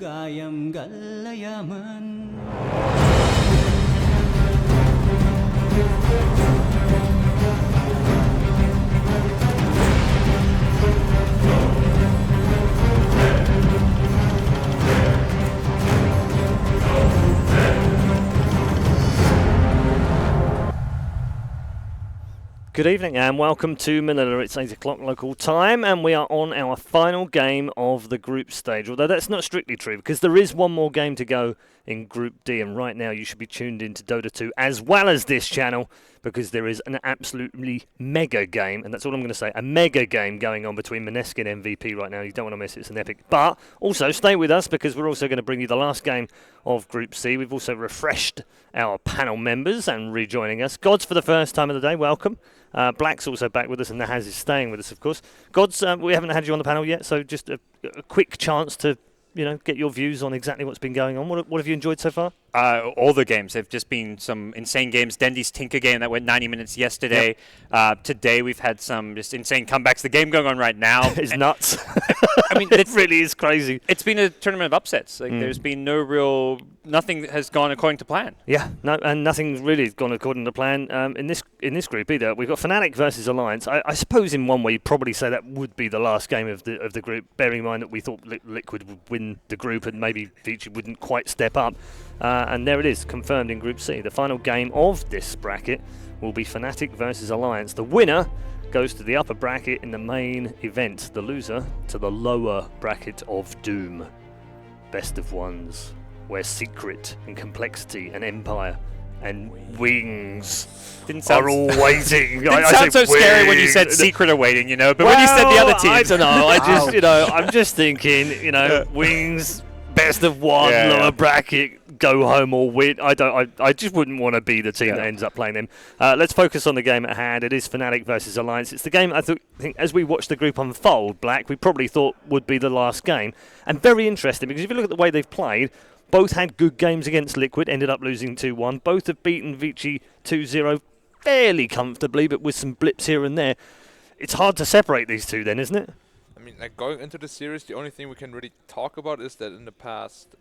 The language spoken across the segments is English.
காயம் கல்லையமன் Good evening and welcome to Manila. It's 8 o'clock local time and we are on our final game of the group stage. Although that's not strictly true because there is one more game to go in Group D, and right now you should be tuned into Dota 2 as well as this channel because there is an absolutely mega game, and that's all I'm going to say, a mega game going on between Maneskin and MVP right now. You don't want to miss it, it's an epic. But also stay with us because we're also going to bring you the last game of Group C. We've also refreshed our panel members and rejoining us. Gods for the first time of the day, welcome. Black's also back with us, and Nahaz is staying with us, of course. Gods, we haven't had you on the panel yet, so just a quick chance to, get your views on exactly what's been going on. What have you enjoyed so far? All the games. They've just been some insane games. Dendy's Tinker game that went 90 minutes yesterday. Yep. Today we've had some just insane comebacks. The game going on right now is nuts. I mean, it really is crazy. It's been a tournament of upsets. There's been nothing has gone according to plan. Yeah, no, and nothing's really gone according to plan in this group either. We've got Fnatic versus Alliance. I suppose in one way you'd probably say that would be the last game of the group, bearing in mind that we thought Liquid would win the group and maybe Vici wouldn't quite step up. And there it is, confirmed in Group C. The final game of this bracket will be Fnatic versus Alliance. The winner goes to the upper bracket in the main event. The loser to the lower bracket of Doom. Best of ones, where secret and complexity and empire and wings are all waiting. Didn't sound so scary when you said secret are waiting, but when you said the other team, I don't know. I'm just thinking, wings, best of one, lower bracket, go home or win. I just wouldn't want to be the team that ends up playing them. Let's focus on the game at hand. It is Fnatic versus Alliance. It's the game I think as we watched the group unfold, Black, we probably thought would be the last game. And very interesting because if you look at the way they've played, both had good games against Liquid, ended up losing 2-1. Both have beaten Vici 2-0 fairly comfortably, but with some blips here and there. It's hard to separate these two then, isn't it? I mean, going into the series, the only thing we can really talk about is that in the past,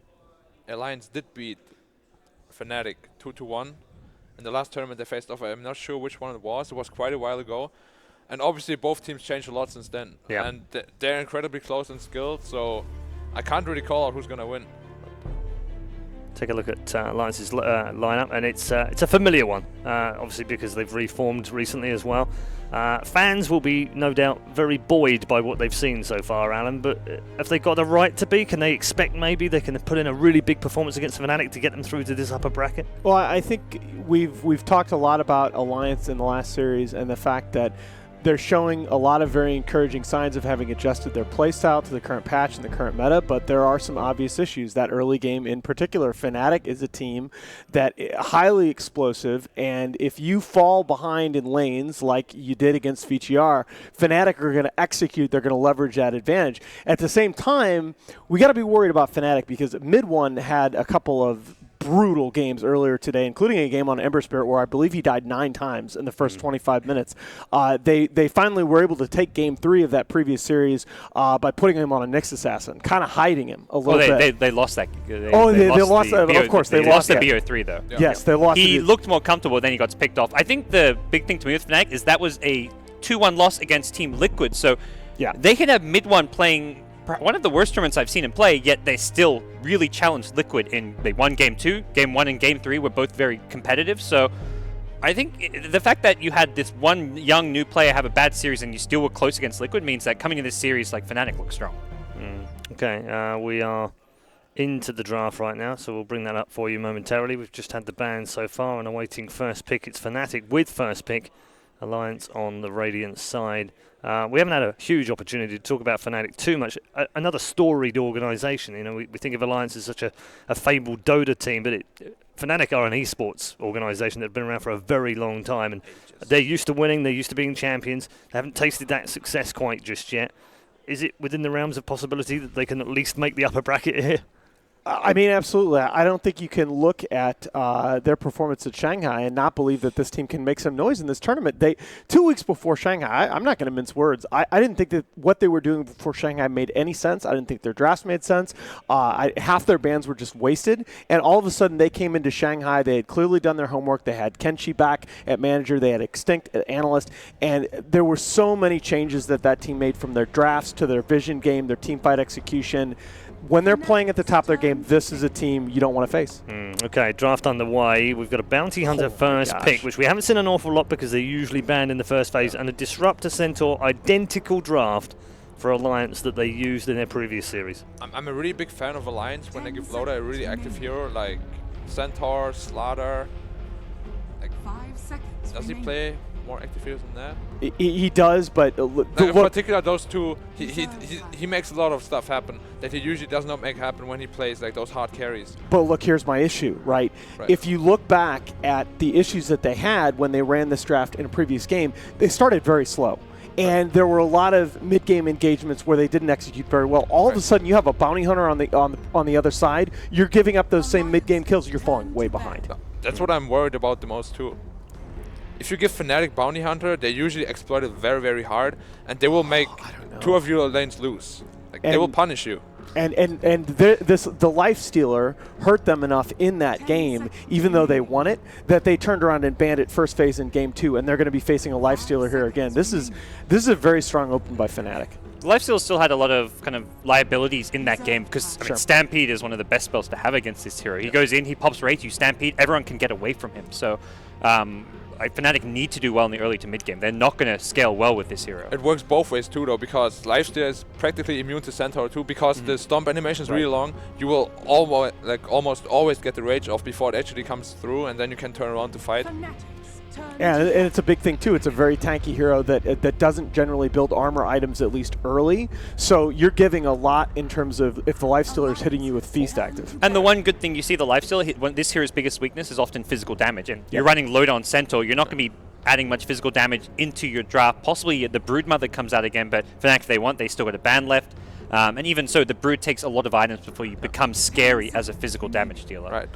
Alliance did beat Fnatic 2-1. In the last tournament they faced off, I'm not sure which one it was. It was quite a while ago. And obviously both teams changed a lot since then. Yeah. And they're incredibly close and skilled, so I can't really call out who's going to win. Take a look at Alliance's lineup, and it's a familiar one, obviously because they've reformed recently as well. Fans will be, no doubt, very buoyed by what they've seen so far, Alan, but have they got the right to be? Can they expect maybe they can put in a really big performance against Fnatic to get them through to this upper bracket? Well, I think we've talked a lot about Alliance in the last series and the fact that they're showing a lot of very encouraging signs of having adjusted their playstyle to the current patch and the current meta, but there are some obvious issues. That early game in particular, Fnatic is a team that is highly explosive, and if you fall behind in lanes like you did against VGR, Fnatic are going to execute, they're going to leverage that advantage. At the same time, we got to be worried about Fnatic because Mid One had a couple of brutal games earlier today, including a game on Ember Spirit where I believe he died 9 times in the first 25 minutes. They finally were able to take Game 3 of that previous series by putting him on a Nyx Assassin, kind of hiding him a little bit. They lost that. They lost that. Of course, they lost the BO3 though. Yeah. Yes, they lost. He looked more comfortable, then he got picked off. I think the big thing to me with Fnatic is that was a 2-1 loss against Team Liquid, so they could have Mid One playing one of the worst tournaments I've seen him play, yet they still really challenged Liquid they won Game 2, Game 1 and Game 3 were both very competitive, so I think the fact that you had this one young new player have a bad series and you still were close against Liquid means that coming into this series, Fnatic looks strong. Okay, we are into the draft right now, so we'll bring that up for you momentarily. We've just had the ban so far and awaiting first pick. It's Fnatic with first pick, Alliance on the Radiant side. We haven't had a huge opportunity to talk about Fnatic too much. Another storied organisation. We think of Alliance as such a fabled Dota team, but Fnatic are an esports organisation that have been around for a very long time, and they're used to winning. They're used to being champions. They haven't tasted that success quite just yet. Is it within the realms of possibility that they can at least make the upper bracket here? I mean, absolutely. I don't think you can look at their performance at Shanghai and not believe that this team can make some noise in this tournament. 2 weeks before Shanghai, I'm not going to mince words. I didn't think that what they were doing before Shanghai made any sense. I didn't think their drafts made sense. Half their bans were just wasted. And all of a sudden, they came into Shanghai. They had clearly done their homework. They had Kenshi back at manager. They had Extinct at analyst. And there were so many changes that team made, from their drafts to their vision game, their team fight execution. When they're playing at the top of their game, this is a team you don't want to face. Okay, draft underway. We've got a Bounty Hunter first pick, which we haven't seen an awful lot because they're usually banned in the first phase, and a Disruptor Centaur identical draft for Alliance that they used in their previous series. I'm a really big fan of Alliance when they give Loda a really active hero like Centaur, Slaughter. Like, 5 seconds. does he play more active heroes than that? He does, but In particular, those two, he makes a lot of stuff happen that he usually does not make happen when he plays like those hard carries. But look, here's my issue, right? If you look back at the issues that they had when they ran this draft in a previous game, they started very slow. And there were a lot of mid-game engagements where they didn't execute very well. All of a sudden, you have a bounty hunter on the other side. You're giving up those same mid-game kills. You're falling way behind. That's what I'm worried about the most too. If you give Fnatic Bounty Hunter, they usually exploit it very, very hard, and they will make 2 of your lanes lose. Like, they will punish you. And the Life Stealer hurt them enough in that game, even though they won it, that they turned around and banned it first phase in game 2, and they're going to be facing a Life Stealer here again. This is a very strong open by Fnatic. Lifesteal still had a lot of kind of liabilities in that game because I mean, Stampede is one of the best spells to have against this hero. He goes in, he pops Wraith, you Stampede, everyone can get away from him. So Fnatic need to do well in the early to mid game. They're not going to scale well with this hero. It works both ways too, though, because Lifesteal is practically immune to Centaur too, because the Stomp animation is really long. You will almost always get the Rage off before it actually comes through, and then you can turn around to fight. Yeah, and it's a big thing too. It's a very tanky hero that doesn't generally build armor items, at least early. So you're giving a lot in terms of if the Lifestealer is hitting you with Feast active. And the one good thing you see, the Lifestealer, this hero's biggest weakness is often physical damage. And you're running load on Centaur, you're not going to be adding much physical damage into your draft. Possibly the Broodmother comes out again, but Fnatic, if they want, they still got a ban left. And even so, the Brood takes a lot of items before you become scary as a physical damage dealer. Right.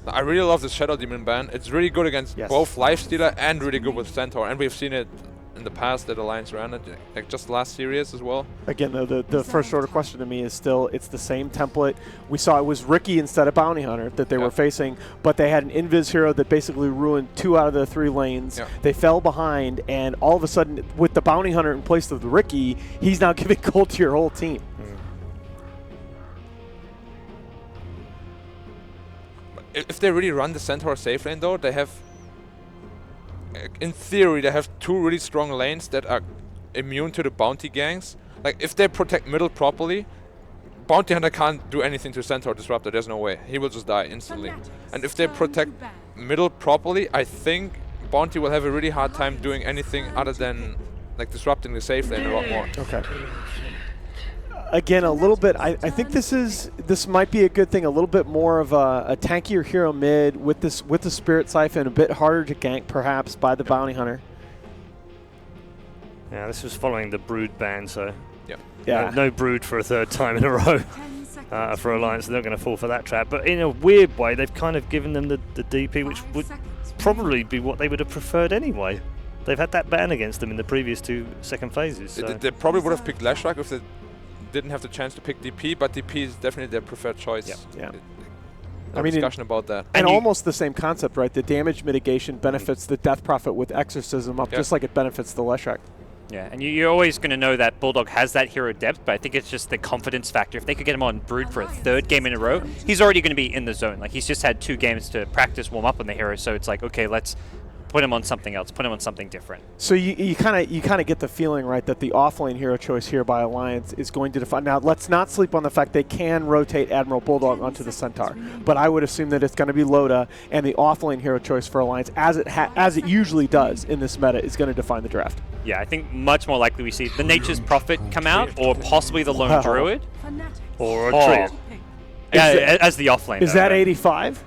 I really love the Shadow Demon ban. It's really good against both Lifestealer and really good with Centaur, and we've seen it in the past that Alliance ran it, like just last series as well. Again, though, the first order question to me is still, it's the same template. We saw it was Riki instead of Bounty Hunter that they were facing, but they had an Invis hero that basically ruined 2 out of the 3 lanes. They fell behind, and all of a sudden, with the Bounty Hunter in place of the Riki, he's now giving gold to your whole team. If they really run the Centaur safe lane, though, they have, in theory, they have 2 really strong lanes that are immune to the bounty gangs. Like, if they protect middle properly, Bounty Hunter can't do anything to Centaur Disruptor. There's no way. He will just die instantly. And if they protect middle properly, I think Bounty will have a really hard time doing anything other than like disrupting the safe lane a lot more. Okay. Again, a little bit. I think this might be a good thing. A little bit more of a tankier hero mid with the Spirit Siphon, a bit harder to gank perhaps by the Bounty Hunter. Yeah, this was following the Brood ban, so yeah, no Brood for a 3rd time in a row for Alliance. They're not going to fall for that trap. But in a weird way, they've kind of given them the DP, which would probably be what they would have preferred anyway. They've had that ban against them in the previous 2 second phases. So. They probably would have picked Lashrak if they didn't have the chance to pick DP, but DP is definitely their preferred choice. Yeah. No discussion about that. And almost the same concept, right? The damage mitigation benefits the Death Prophet with Exorcism up just like it benefits the Leshrac. Yeah, and you're always going to know that Bulldog has that hero depth, but I think it's just the confidence factor. If they could get him on Brood for a 3rd game in a row, he's already going to be in the zone. Like, he's just had 2 games to practice, warm up on the hero, so it's like, okay, let's put him on something else, put him on something different. So you kind of get the feeling, right, that the offlane hero choice here by Alliance is going to define. Now, let's not sleep on the fact they can rotate Admiral Bulldog onto the Centaur, but I would assume that it's going to be Loda, and the offlane hero choice for Alliance, as it usually does in this meta, is going to define the draft. Yeah, I think much more likely we see the Nature's Prophet come out, or possibly the Lone Druid, or a Trio. Yeah, as the offlane. Is that 85?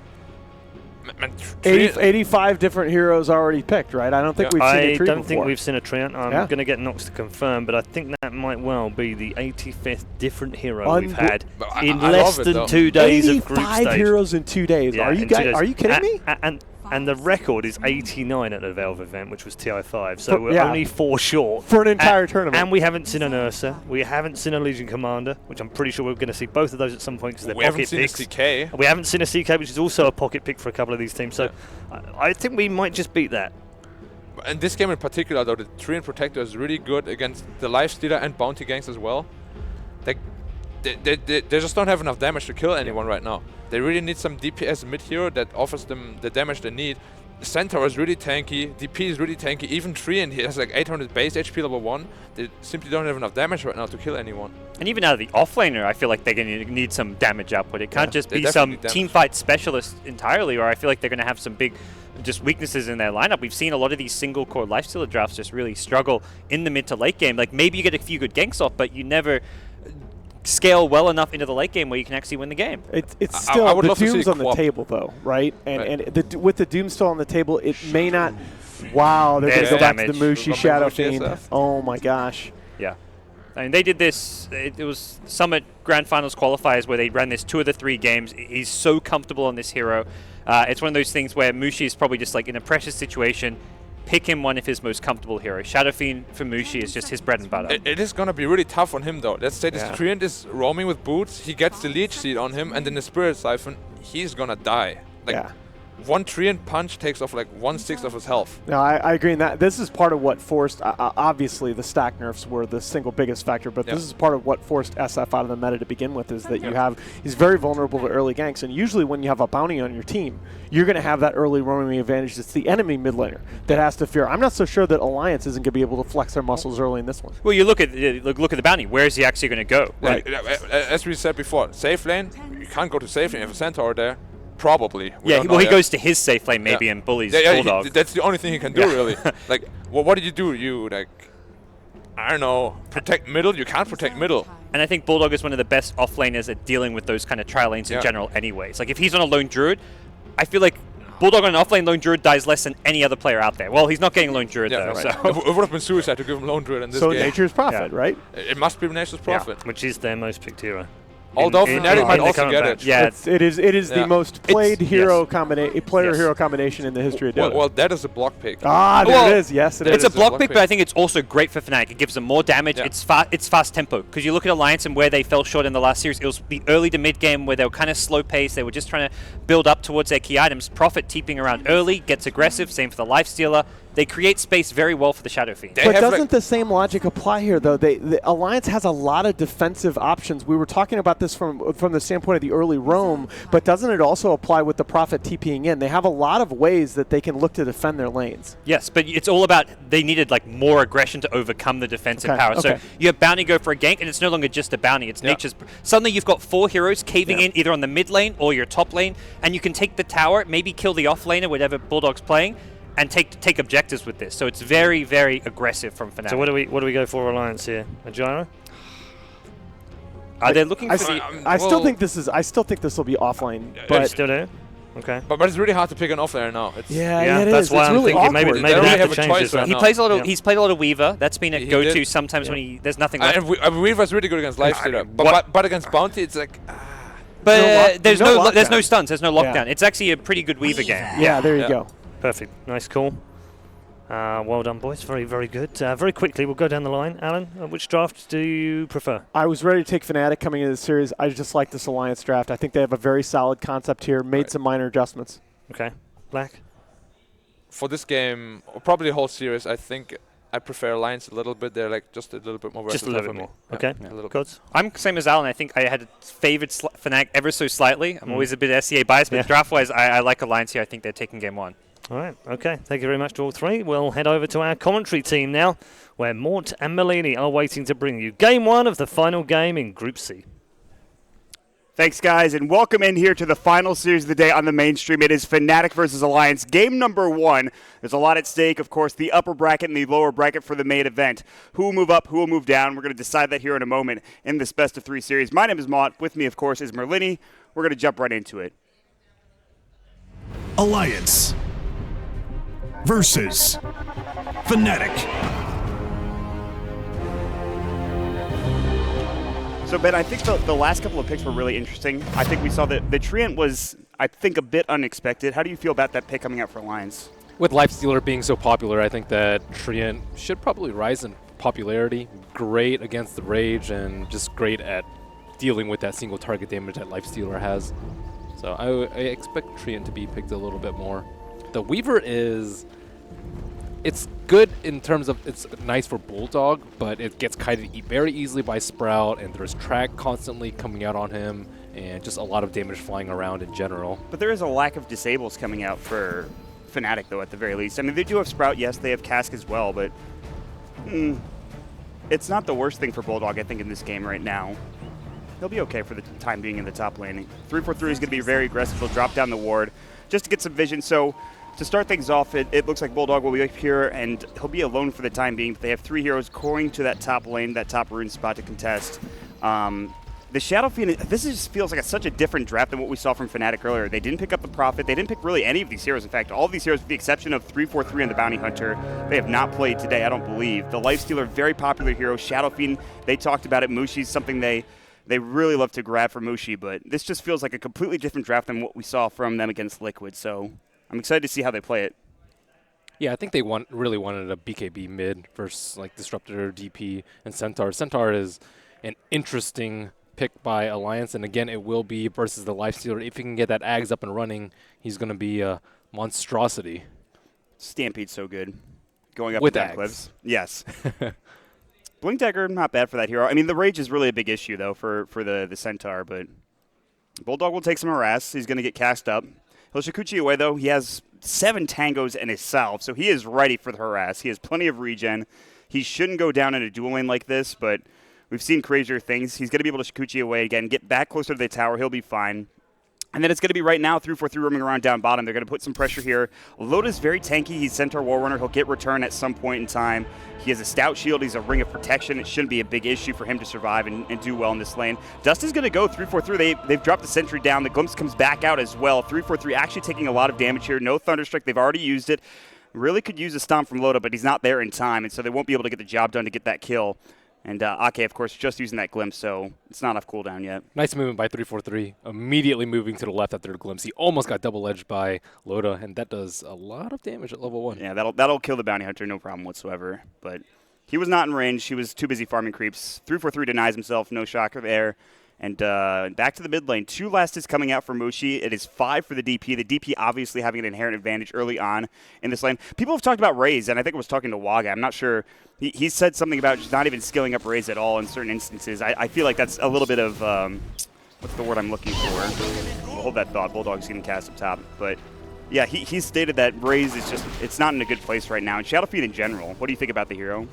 85 different heroes already picked, right? I don't think we've seen a tree I don't before. think we've seen a tree. I'm going to get Nox to confirm, but I think that might well be the 85th different hero we've had in less than 2 days of group stage. 85 heroes in 2 days. Yeah, Are you kidding me? And the record is 89 at the Valve event, which was TI5. So we're only 4 short. For an entire tournament. And we haven't seen an Ursa. We haven't seen a Legion Commander, which I'm pretty sure we're going to see both of those at some point because they're pocket picks. We haven't seen a CK. We haven't seen a CK, which is also a pocket pick for a couple of these teams. So I think we might just beat that. In this game in particular, though, the Treant Protector is really good against the Lifestealer and Bounty gangs as well. They just don't have enough damage to kill anyone right now. They really need some DPS mid-hero that offers them the damage they need. Centaur is really tanky, DP is really tanky, even Treant, he has like 800 base HP level 1. They simply don't have enough damage right now to kill anyone. And even out of the offlaner, I feel like they're going to need some damage output. It can't just be some teamfight specialist entirely, or I feel like they're going to have some big just weaknesses in their lineup. We've seen a lot of these single core Lifestealer drafts just really struggle in the mid to late game. Like maybe you get a few good ganks off, but you never scale well enough into the late game where you can actually win the game. It's still the Doom's on the table though, right? And with the Doom still on the table, it may not. Wow, they're going to go back to the Mushi Shadow Fiend. Oh my gosh. Yeah. I mean, they did this. It was Summit Grand Finals qualifiers where they ran this 2 of the 3 games. He's so comfortable on this hero. It's one of those things where Mushi is probably just like in a pressure situation. Pick him one of his most comfortable heroes. Shadow Fiend for Mushi is just his bread and butter. It is going to be really tough on him, though. Let's say this Treant is roaming with boots. He gets the Leech Seed on him, and then the Spirit Siphon, he's going to die. One Treant punch takes off like 1/6 of his health. No, I agree in that. This is part of what forced, obviously the stack nerfs were the single biggest factor, but this is part of what forced SF out of the meta to begin with, is that he's very vulnerable to early ganks, and usually when you have a bounty on your team, you're going to have that early roaming advantage. It's the enemy mid laner that has to fear. I'm not so sure that Alliance isn't going to be able to flex their muscles early in this one. Well, you look at the bounty. Where is he actually going to go? Right. As we said before, safe lane, you can't go to safe lane if a Centaur there. Probably. He goes to his safe lane maybe and bullies Bulldog. That's the only thing he can do, really. Like, what did you do? You, like, I don't know, protect middle? You can't protect middle. And I think Bulldog is one of the best offlaners at dealing with those kind of tri lanes in general anyways. Like, if he's on a lone druid, I feel like Bulldog on an offlane lone druid dies less than any other player out there. Well, he's not getting lone druid though. Right. So. It would have been suicide to give him lone druid in this game. So nature's profit, right? It must be nature's profit. Which is their most picked hero. Although Fnatic might also get it. Yeah, it is the most played hero hero combination in the history of Dota. Well, that is a block pick. There it is. Yes, it is. It's a block pick, but I think it's also great for Fnatic. It gives them more damage. It's fast tempo. Because you look at Alliance and where they fell short in the last series, it was the early to mid game where they were kind of slow paced. They were just trying to build up towards their key items. Prophet teeping around early, gets aggressive. Same for the Lifestealer. They create space very well for the Shadow Fiend. But doesn't the same logic apply here, though? The Alliance has a lot of defensive options. We were talking about this from the standpoint of the early roam, but doesn't it also apply with the Prophet TPing in? They have a lot of ways that they can look to defend their lanes. Yes, but it's all about they needed like more aggression to overcome the defensive power. So you have Bounty go for a gank, and it's no longer just a Bounty. It's nature's. Suddenly you've got 4 heroes caving in either on the mid lane or your top lane, and you can take the tower, maybe kill the off laner, whatever Bulldog's playing, and take objectives with this. So it's very, very aggressive from Fnatic. So what do we go for Alliance here? A gyro? Are they looking for I still think this will be offline. But still there? Okay. But it's really hard to pick an offlaner now. It that's is. why it's I'm really thinking maybe they have to change this. He plays a lot of he's played a lot of Weaver. That's been a go-to sometimes when there's nothing left. And Weaver's really good against Lifestealer. But against Bounty, it's like. But there's no stuns. There's no lockdown. It's actually a pretty good Weaver game. Yeah, there you go. Perfect. Nice call. Well done, boys. Very, very good. Very quickly, we'll go down the line. Alan, which draft do you prefer? I was ready to take Fnatic coming into the series. I just like this Alliance draft. I think they have a very solid concept here. Made some minor adjustments. Okay. Black? For this game, or probably the whole series, I think I prefer Alliance a little bit. They're like just a little bit more versatile. Just a little bit more. Okay. A little Gods? I'm same as Alan. I think I had favored Fnatic ever so slightly. I'm always a bit SEA biased, but draft-wise, I like Alliance here. I think they're taking game 1. All right, okay. Thank you very much to all three. We'll head over to our commentary team now, where Mort and Melini are waiting to bring you Game 1 of the final game in Group C. Thanks, guys, and welcome in here to the final series of the day on the mainstream. It is Fnatic versus Alliance, game number 1. There's a lot at stake, of course, the upper bracket and the lower bracket for the main event. Who will move up, who will move down? We're going to decide that here in a moment in this best-of-3 series. My name is Mott. With me, of course, is Merlini. We're going to jump right into it. Alliance versus Fnatic. So, Ben, I think the last couple of picks were really interesting. I think we saw that the Treant was, I think, a bit unexpected. How do you feel about that pick coming out for Alliance? With Lifestealer being so popular, I think that Treant should probably rise in popularity. Great against the Rage and just great at dealing with that single target damage that Lifestealer has. So I expect Treant to be picked a little bit more. The Weaver it's good in terms of it's nice for Bulldog, but it gets kited very easily by Sprout, and there's track constantly coming out on him, and just a lot of damage flying around in general. But there is a lack of disables coming out for Fnatic, though, at the very least. I mean, they do have Sprout, yes, they have Cask as well, but it's not the worst thing for Bulldog, I think, in this game right now. He'll be okay for the time being in the top lane. 343 is going to be very aggressive. He'll drop down the ward just to get some vision. So to start things off, it looks like Bulldog will be up here, and he'll be alone for the time being. But they have 3 heroes coring to that top lane, that top rune spot to contest. The Shadow Fiend, this just feels like such a different draft than what we saw from Fnatic earlier. They didn't pick up the Prophet. They didn't pick really any of these heroes. In fact, all of these heroes, with the exception of 343 and the Bounty Hunter, they have not played today, I don't believe. The Lifestealer, very popular hero. Shadow Fiend, they talked about it. Mushi's something they really love to grab for Mushi, but this just feels like a completely different draft than what we saw from them against Liquid. So I'm excited to see how they play it. Yeah, I think they really wanted a BKB mid versus like Disruptor, DP, and Centaur. Centaur is an interesting pick by Alliance, and again, it will be versus the Lifestealer. If he can get that Ags up and running, he's going to be a monstrosity. Stampede's so good. Going up with the cliffs. Yes. Blink Dagger, not bad for that hero. I mean, the Rage is really a big issue, though, for the Centaur, but Bulldog will take some harass. He's going to get cast up. He'll Shikuchi away, though. He has 7 tangos and a salve, so he is ready for the harass. He has plenty of regen. He shouldn't go down in a dual lane like this, but we've seen crazier things. He's going to be able to Shikuchi away again, get back closer to the tower. He'll be fine. And then it's going to be right now 343 roaming around down bottom. They're going to put some pressure here. Loda's very tanky. He's Centaur War Runner. He'll get return at some point in time. He has a stout shield. He's a ring of protection. It shouldn't be a big issue for him to survive and do well in this lane. Dust is going to go 343. They've dropped the sentry down. The Glimpse comes back out as well. 343 actually taking a lot of damage here. No Thunderstrike. They've already used it. Really could use a stomp from Loda, but he's not there in time, and so they won't be able to get the job done to get that kill. And Ake, of course, just using that Glimpse, so it's not off cooldown yet. Nice movement by 343, immediately moving to the left after the Glimpse. He almost got double-edged by Loda, and that does a lot of damage at level 1. Yeah, that'll kill the Bounty Hunter, no problem whatsoever. But he was not in range. He was too busy farming creeps. 343 denies himself, no shocker there. And back to the mid lane. 2 last is coming out for Mushi. It is 5 for the DP. The DP obviously having an inherent advantage early on in this lane. People have talked about Raze, and I think I was talking to Waga. I'm not sure. He said something about just not even skilling up Raze at all in certain instances. I feel like that's a little bit of, what's the word I'm looking for? We'll hold that thought. Bulldog's getting cast up top. But, yeah, he stated that Raze is just, it's not in a good place right now. And Shadow Fiend in general, what do you think about the hero?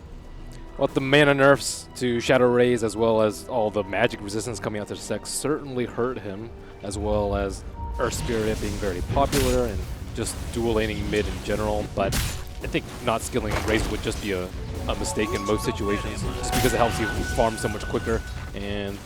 Well, the mana nerfs to Shadow Raze, as well as all the magic resistance coming out to the Sex, certainly hurt him, as well as Earth Spirit being very popular and just dual laning mid in general. But I think not skilling Raze would just be a mistake in most situations, just because it helps you farm so much quicker, and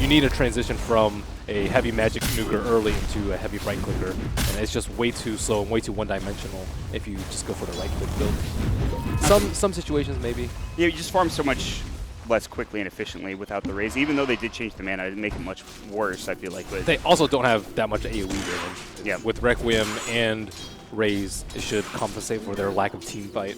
you need a transition from a heavy magic nuker early into a heavy right clicker, and it's just way too slow and way too one-dimensional if you just go for the right click build. Some situations maybe. Yeah, you just farm so much less quickly and efficiently without the Raze, even though they did change the mana, it make it much worse, I feel like. But they also don't have that much AoE damage. Yeah. With Requiem and Raze, it should compensate for their lack of team fight.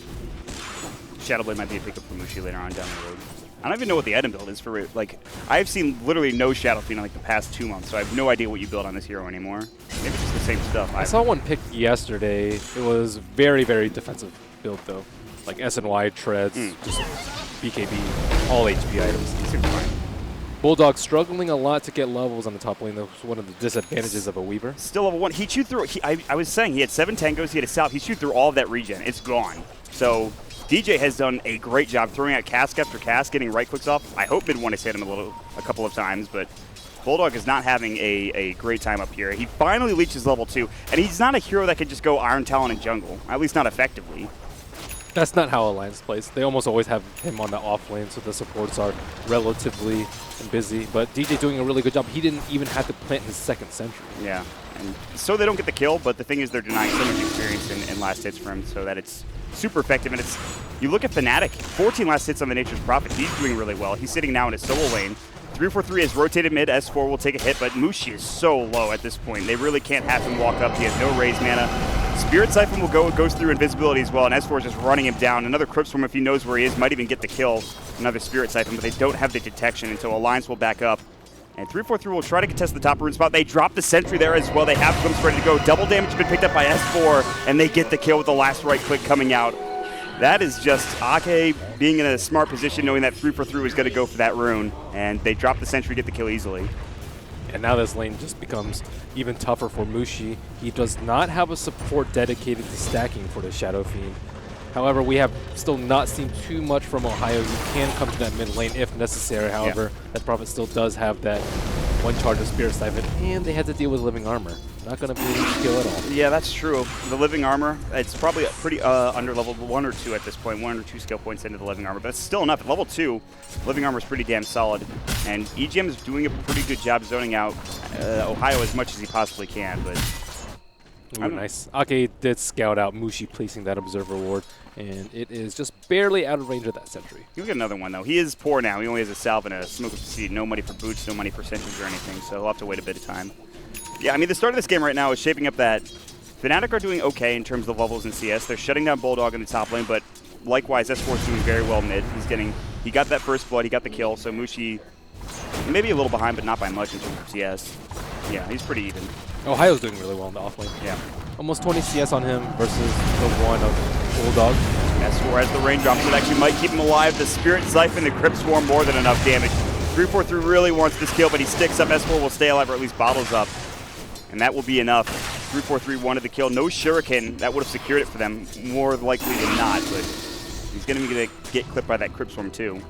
Shadowblade might be a pickup for Mushi later on down the road. I don't even know what the item build is for, like, I've seen literally no Shadow Fiend in like the past 2 months, so I have no idea what you build on this hero anymore. Maybe it's just the same stuff. I saw one picked yesterday. It was very, very defensive build though. Like SNY, treads, just BKB, all HP items. He seems fine. Bulldog struggling a lot to get levels on the top lane. That was one of the disadvantages of a Weaver. Still level 1. He chewed through, I was saying, he had 7 tangos, he had a salve. He chewed through all of that regen. It's gone. So DJ has done a great job throwing out cask after cask, getting right clicks off. I hope mid-1 has hit him a couple of times, but Bulldog is not having a great time up here. He finally reaches level 2, and he's not a hero that can just go Iron Talon in jungle, at least not effectively. That's not how Alliance plays. They almost always have him on the off lane, so the supports are relatively busy. But DJ doing a really good job. He didn't even have to plant his second sentry. Yeah. And so they don't get the kill, but the thing is they're denying so much experience in last hits for him so that it's super effective. And you look at Fnatic, 14 last hits on the Nature's Prophet. He's doing really well. He's sitting now in his solo lane. 343 has rotated mid. S4 will take a hit, but Mushi is so low at this point. They really can't have him walk up. He has no raise mana. Spirit Siphon goes through invisibility as well, and S4 is just running him down. Another Crypt Swarm, if he knows where he is, might even get the kill. Another Spirit Siphon, but they don't have the detection, and so Alliance will back up. And 343 will try to contest the top rune spot. They drop the sentry there as well. They have Glimpse ready to go. Double damage has been picked up by S4, and they get the kill with the last right click coming out. That is just Ake being in a smart position, knowing that 343 was going to go for that rune, and they drop the sentry, get the kill easily. And now this lane just becomes even tougher for Mushi. He does not have a support dedicated to stacking for the Shadow Fiend. However, we have still not seen too much from Ohio. You can come to that mid lane if necessary. However, that Prophet still does have that one charge of Spirit Siphon, and they had to deal with Living Armor. Not going to be a skill at all. Yeah, that's true. The Living Armor, it's probably pretty under level 1 or 2 at this point, 1 or 2 skill points into the Living Armor, but it's still enough. At level 2, Living Armor is pretty damn solid, and EGM is doing a pretty good job zoning out Ohio as much as he possibly can, but... Ooh, nice. Ake did scout out Mushi placing that Observer Ward, and it is just barely out of range of that sentry. He'll get another one, though. He is poor now. He only has a salve and a Smoke of the Seed. No money for boots, no money for sentries or anything, so he'll have to wait a bit of time. Yeah, I mean, the start of this game right now is shaping up that Fnatic are doing okay in terms of levels in CS. They're shutting down Bulldog in the top lane, but likewise, S4 is doing very well mid. He got that first blood, he got the kill, so Mushi maybe a little behind, but not by much in terms of CS. Yeah, he's pretty even. Ohio's doing really well in the off lane. Yeah. Almost 20 CS on him versus the one of Bulldog. S4 has the raindrops that actually might keep him alive. The Spirit Siphon, the Crypt Swarm, more than enough damage. 343 really wants this kill, but he sticks up. S4 will stay alive, or at least bottles up. And that will be enough. 343 wanted the kill. No Shuriken. That would have secured it for them, more likely than not. But he's going to get clipped by that Crypt Swarm, too.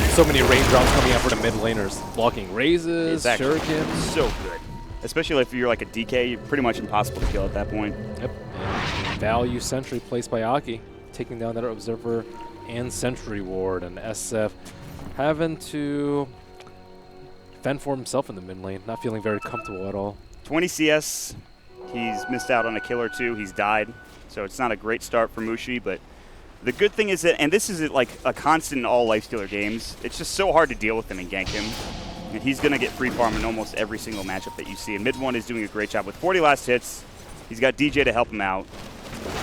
So many raindrops coming out for the mid laners. Blocking raises, Shuriken. So good. Especially if you're like a DK, you're pretty much impossible to kill at that point. Yep. And value sentry placed by Aki, taking down that Observer and Sentry Ward. And SF having to fend for himself in the mid lane. Not feeling very comfortable at all. 20 CS. He's missed out on a kill or two. He's died. So it's not a great start for Mushi, but the good thing is that, and this is like a constant in all Lifestealer games, it's just so hard to deal with him and gank him. And he's going to get free farm in almost every single matchup that you see. And mid one is doing a great job with 40 last hits. He's got DJ to help him out.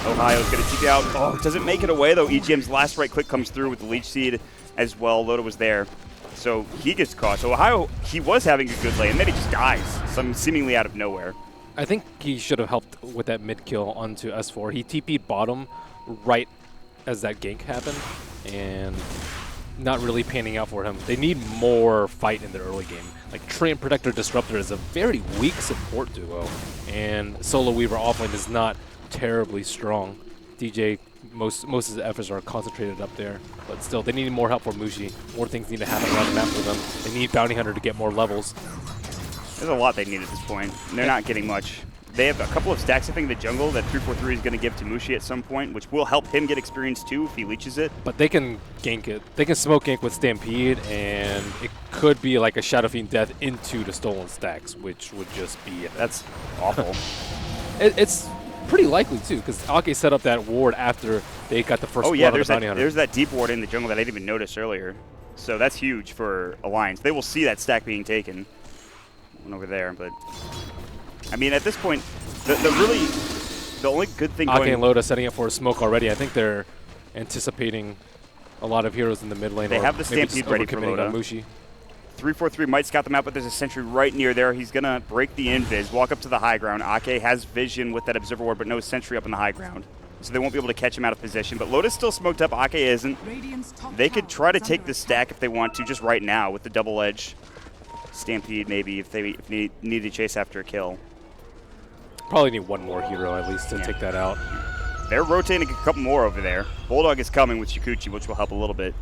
Ohio's going to TP out. Oh, doesn't make it away, though. EGM's last right click comes through with the Leech Seed as well. Loda was there. So he gets caught. So Ohio, he was having a good lane, and then he just dies, seemingly out of nowhere. I think he should have helped with that mid kill onto S4. He TP'd bottom right as that gank happened, and not really panning out for him. They need more fight in the early game. Like Treant Protector Disruptor is a very weak support duo, and Solo Weaver offlane is not terribly strong. DJ, most of his efforts are concentrated up there, but still, they need more help for Mushi. More things need to happen around the map for them. They need Bounty Hunter to get more levels. There's a lot they need at this point, and they're not getting much. They have a couple of stacks, I think, in the jungle that 343 is going to give to Mushi at some point, which will help him get experience too if he leeches it. But they can gank it. They can smoke gank with Stampede, and it could be like a Shadow Fiend death into the stolen stacks, which would just be... That's awful. It's pretty likely too, because Ake set up that ward after they got the first oh yeah, blood of the Bounty Hunter. There's that deep ward in the jungle that I didn't even notice earlier. So that's huge for Alliance. They will see that stack being taken. One over there, but... I mean, at this point, the only good thing Ake going... and Loda setting up for a smoke already. I think they're anticipating a lot of heroes in the mid lane. They have the Stampede ready for Loda. 343 might scout them out, but there's a sentry right near there. He's going to break the invis, walk up to the high ground. Ake has vision with that Observer Ward, but no sentry up in the high ground. So they won't be able to catch him out of position. But Loda's still smoked up. Ake isn't. They could try to take the stack if they want to, just right now with the double edge. Stampede maybe if they need to chase after a kill. Probably need one more hero at least to take that out. They're rotating a couple more over there. Bulldog is coming with Shikuchi, which will help a little bit.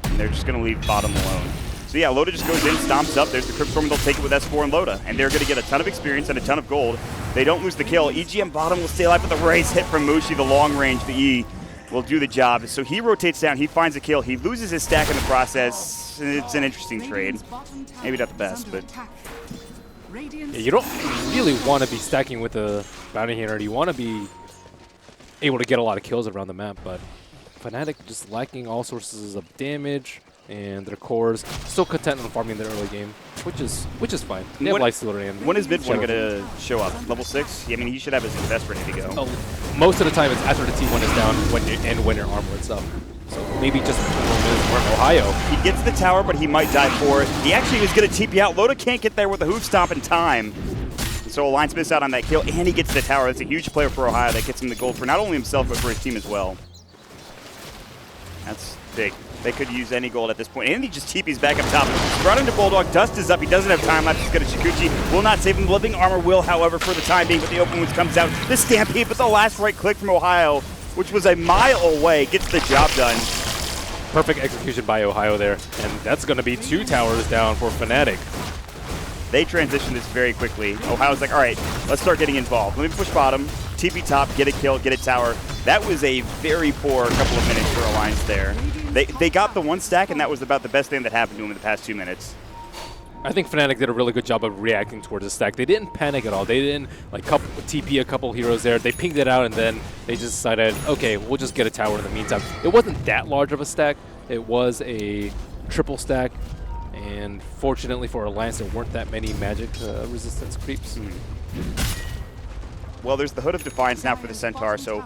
And they're just going to leave bottom alone. So yeah, Loda just goes in, stomps up. There's the Crypt Storm, and they'll take it with S4 and Loda. And they're going to get a ton of experience and a ton of gold. They don't lose the kill. EGM bottom will stay alive, but the raise hit from Mushi, the long range, the E, will do the job. So he rotates down, he finds a kill, he loses his stack in the process. It's an interesting trade. Maybe not the best, but... you don't really want to be stacking with a bounty hunter. You want to be able to get a lot of kills around the map, but Fnatic just lacking all sources of damage, and their cores still content on farming their early game, which is fine. They have Lifestealer and when is mid one going to show up? Level 6? I mean, he should have his invest ready to go. Most of the time, it's after the T1 is down when your armlet's up. So maybe just we're Ohio. He gets the tower, but he might die for it. He actually was going to TP out. Loda can't get there with a hoof stomp in time. So Alliance missed out on that kill, and he gets the tower. That's a huge player for Ohio that gets him the gold for not only himself, but for his team as well. That's big. They could use any gold at this point. And he just TP's back up top. Brought into Bulldog. Dust is up. He doesn't have time left. He's going to Shikuchi. Will not save him. Living Armor will, however, for the time being. But the open wounds comes out. The Stampede, but the last right click from Ohio, which was a mile away, gets the job done. Perfect execution by Ohio there. And that's going to be 2 towers down for Fnatic. They transition this very quickly. Ohio's like, all right, let's start getting involved. Let me push bottom, TP top, get a kill, get a tower. That was a very poor couple of minutes for Alliance there. They got the 1 stack, and that was about the best thing that happened to them in the past 2 minutes. I think Fnatic did a really good job of reacting towards the stack. They didn't panic at all. They didn't like TP a couple heroes there. They pinged it out, and then they just decided, okay, we'll just get a tower in the meantime. It wasn't that large of a stack. It was a triple stack. And fortunately for Alliance, there weren't that many magic resistance creeps. Well, there's the Hood of Defiance now for the Centaur, so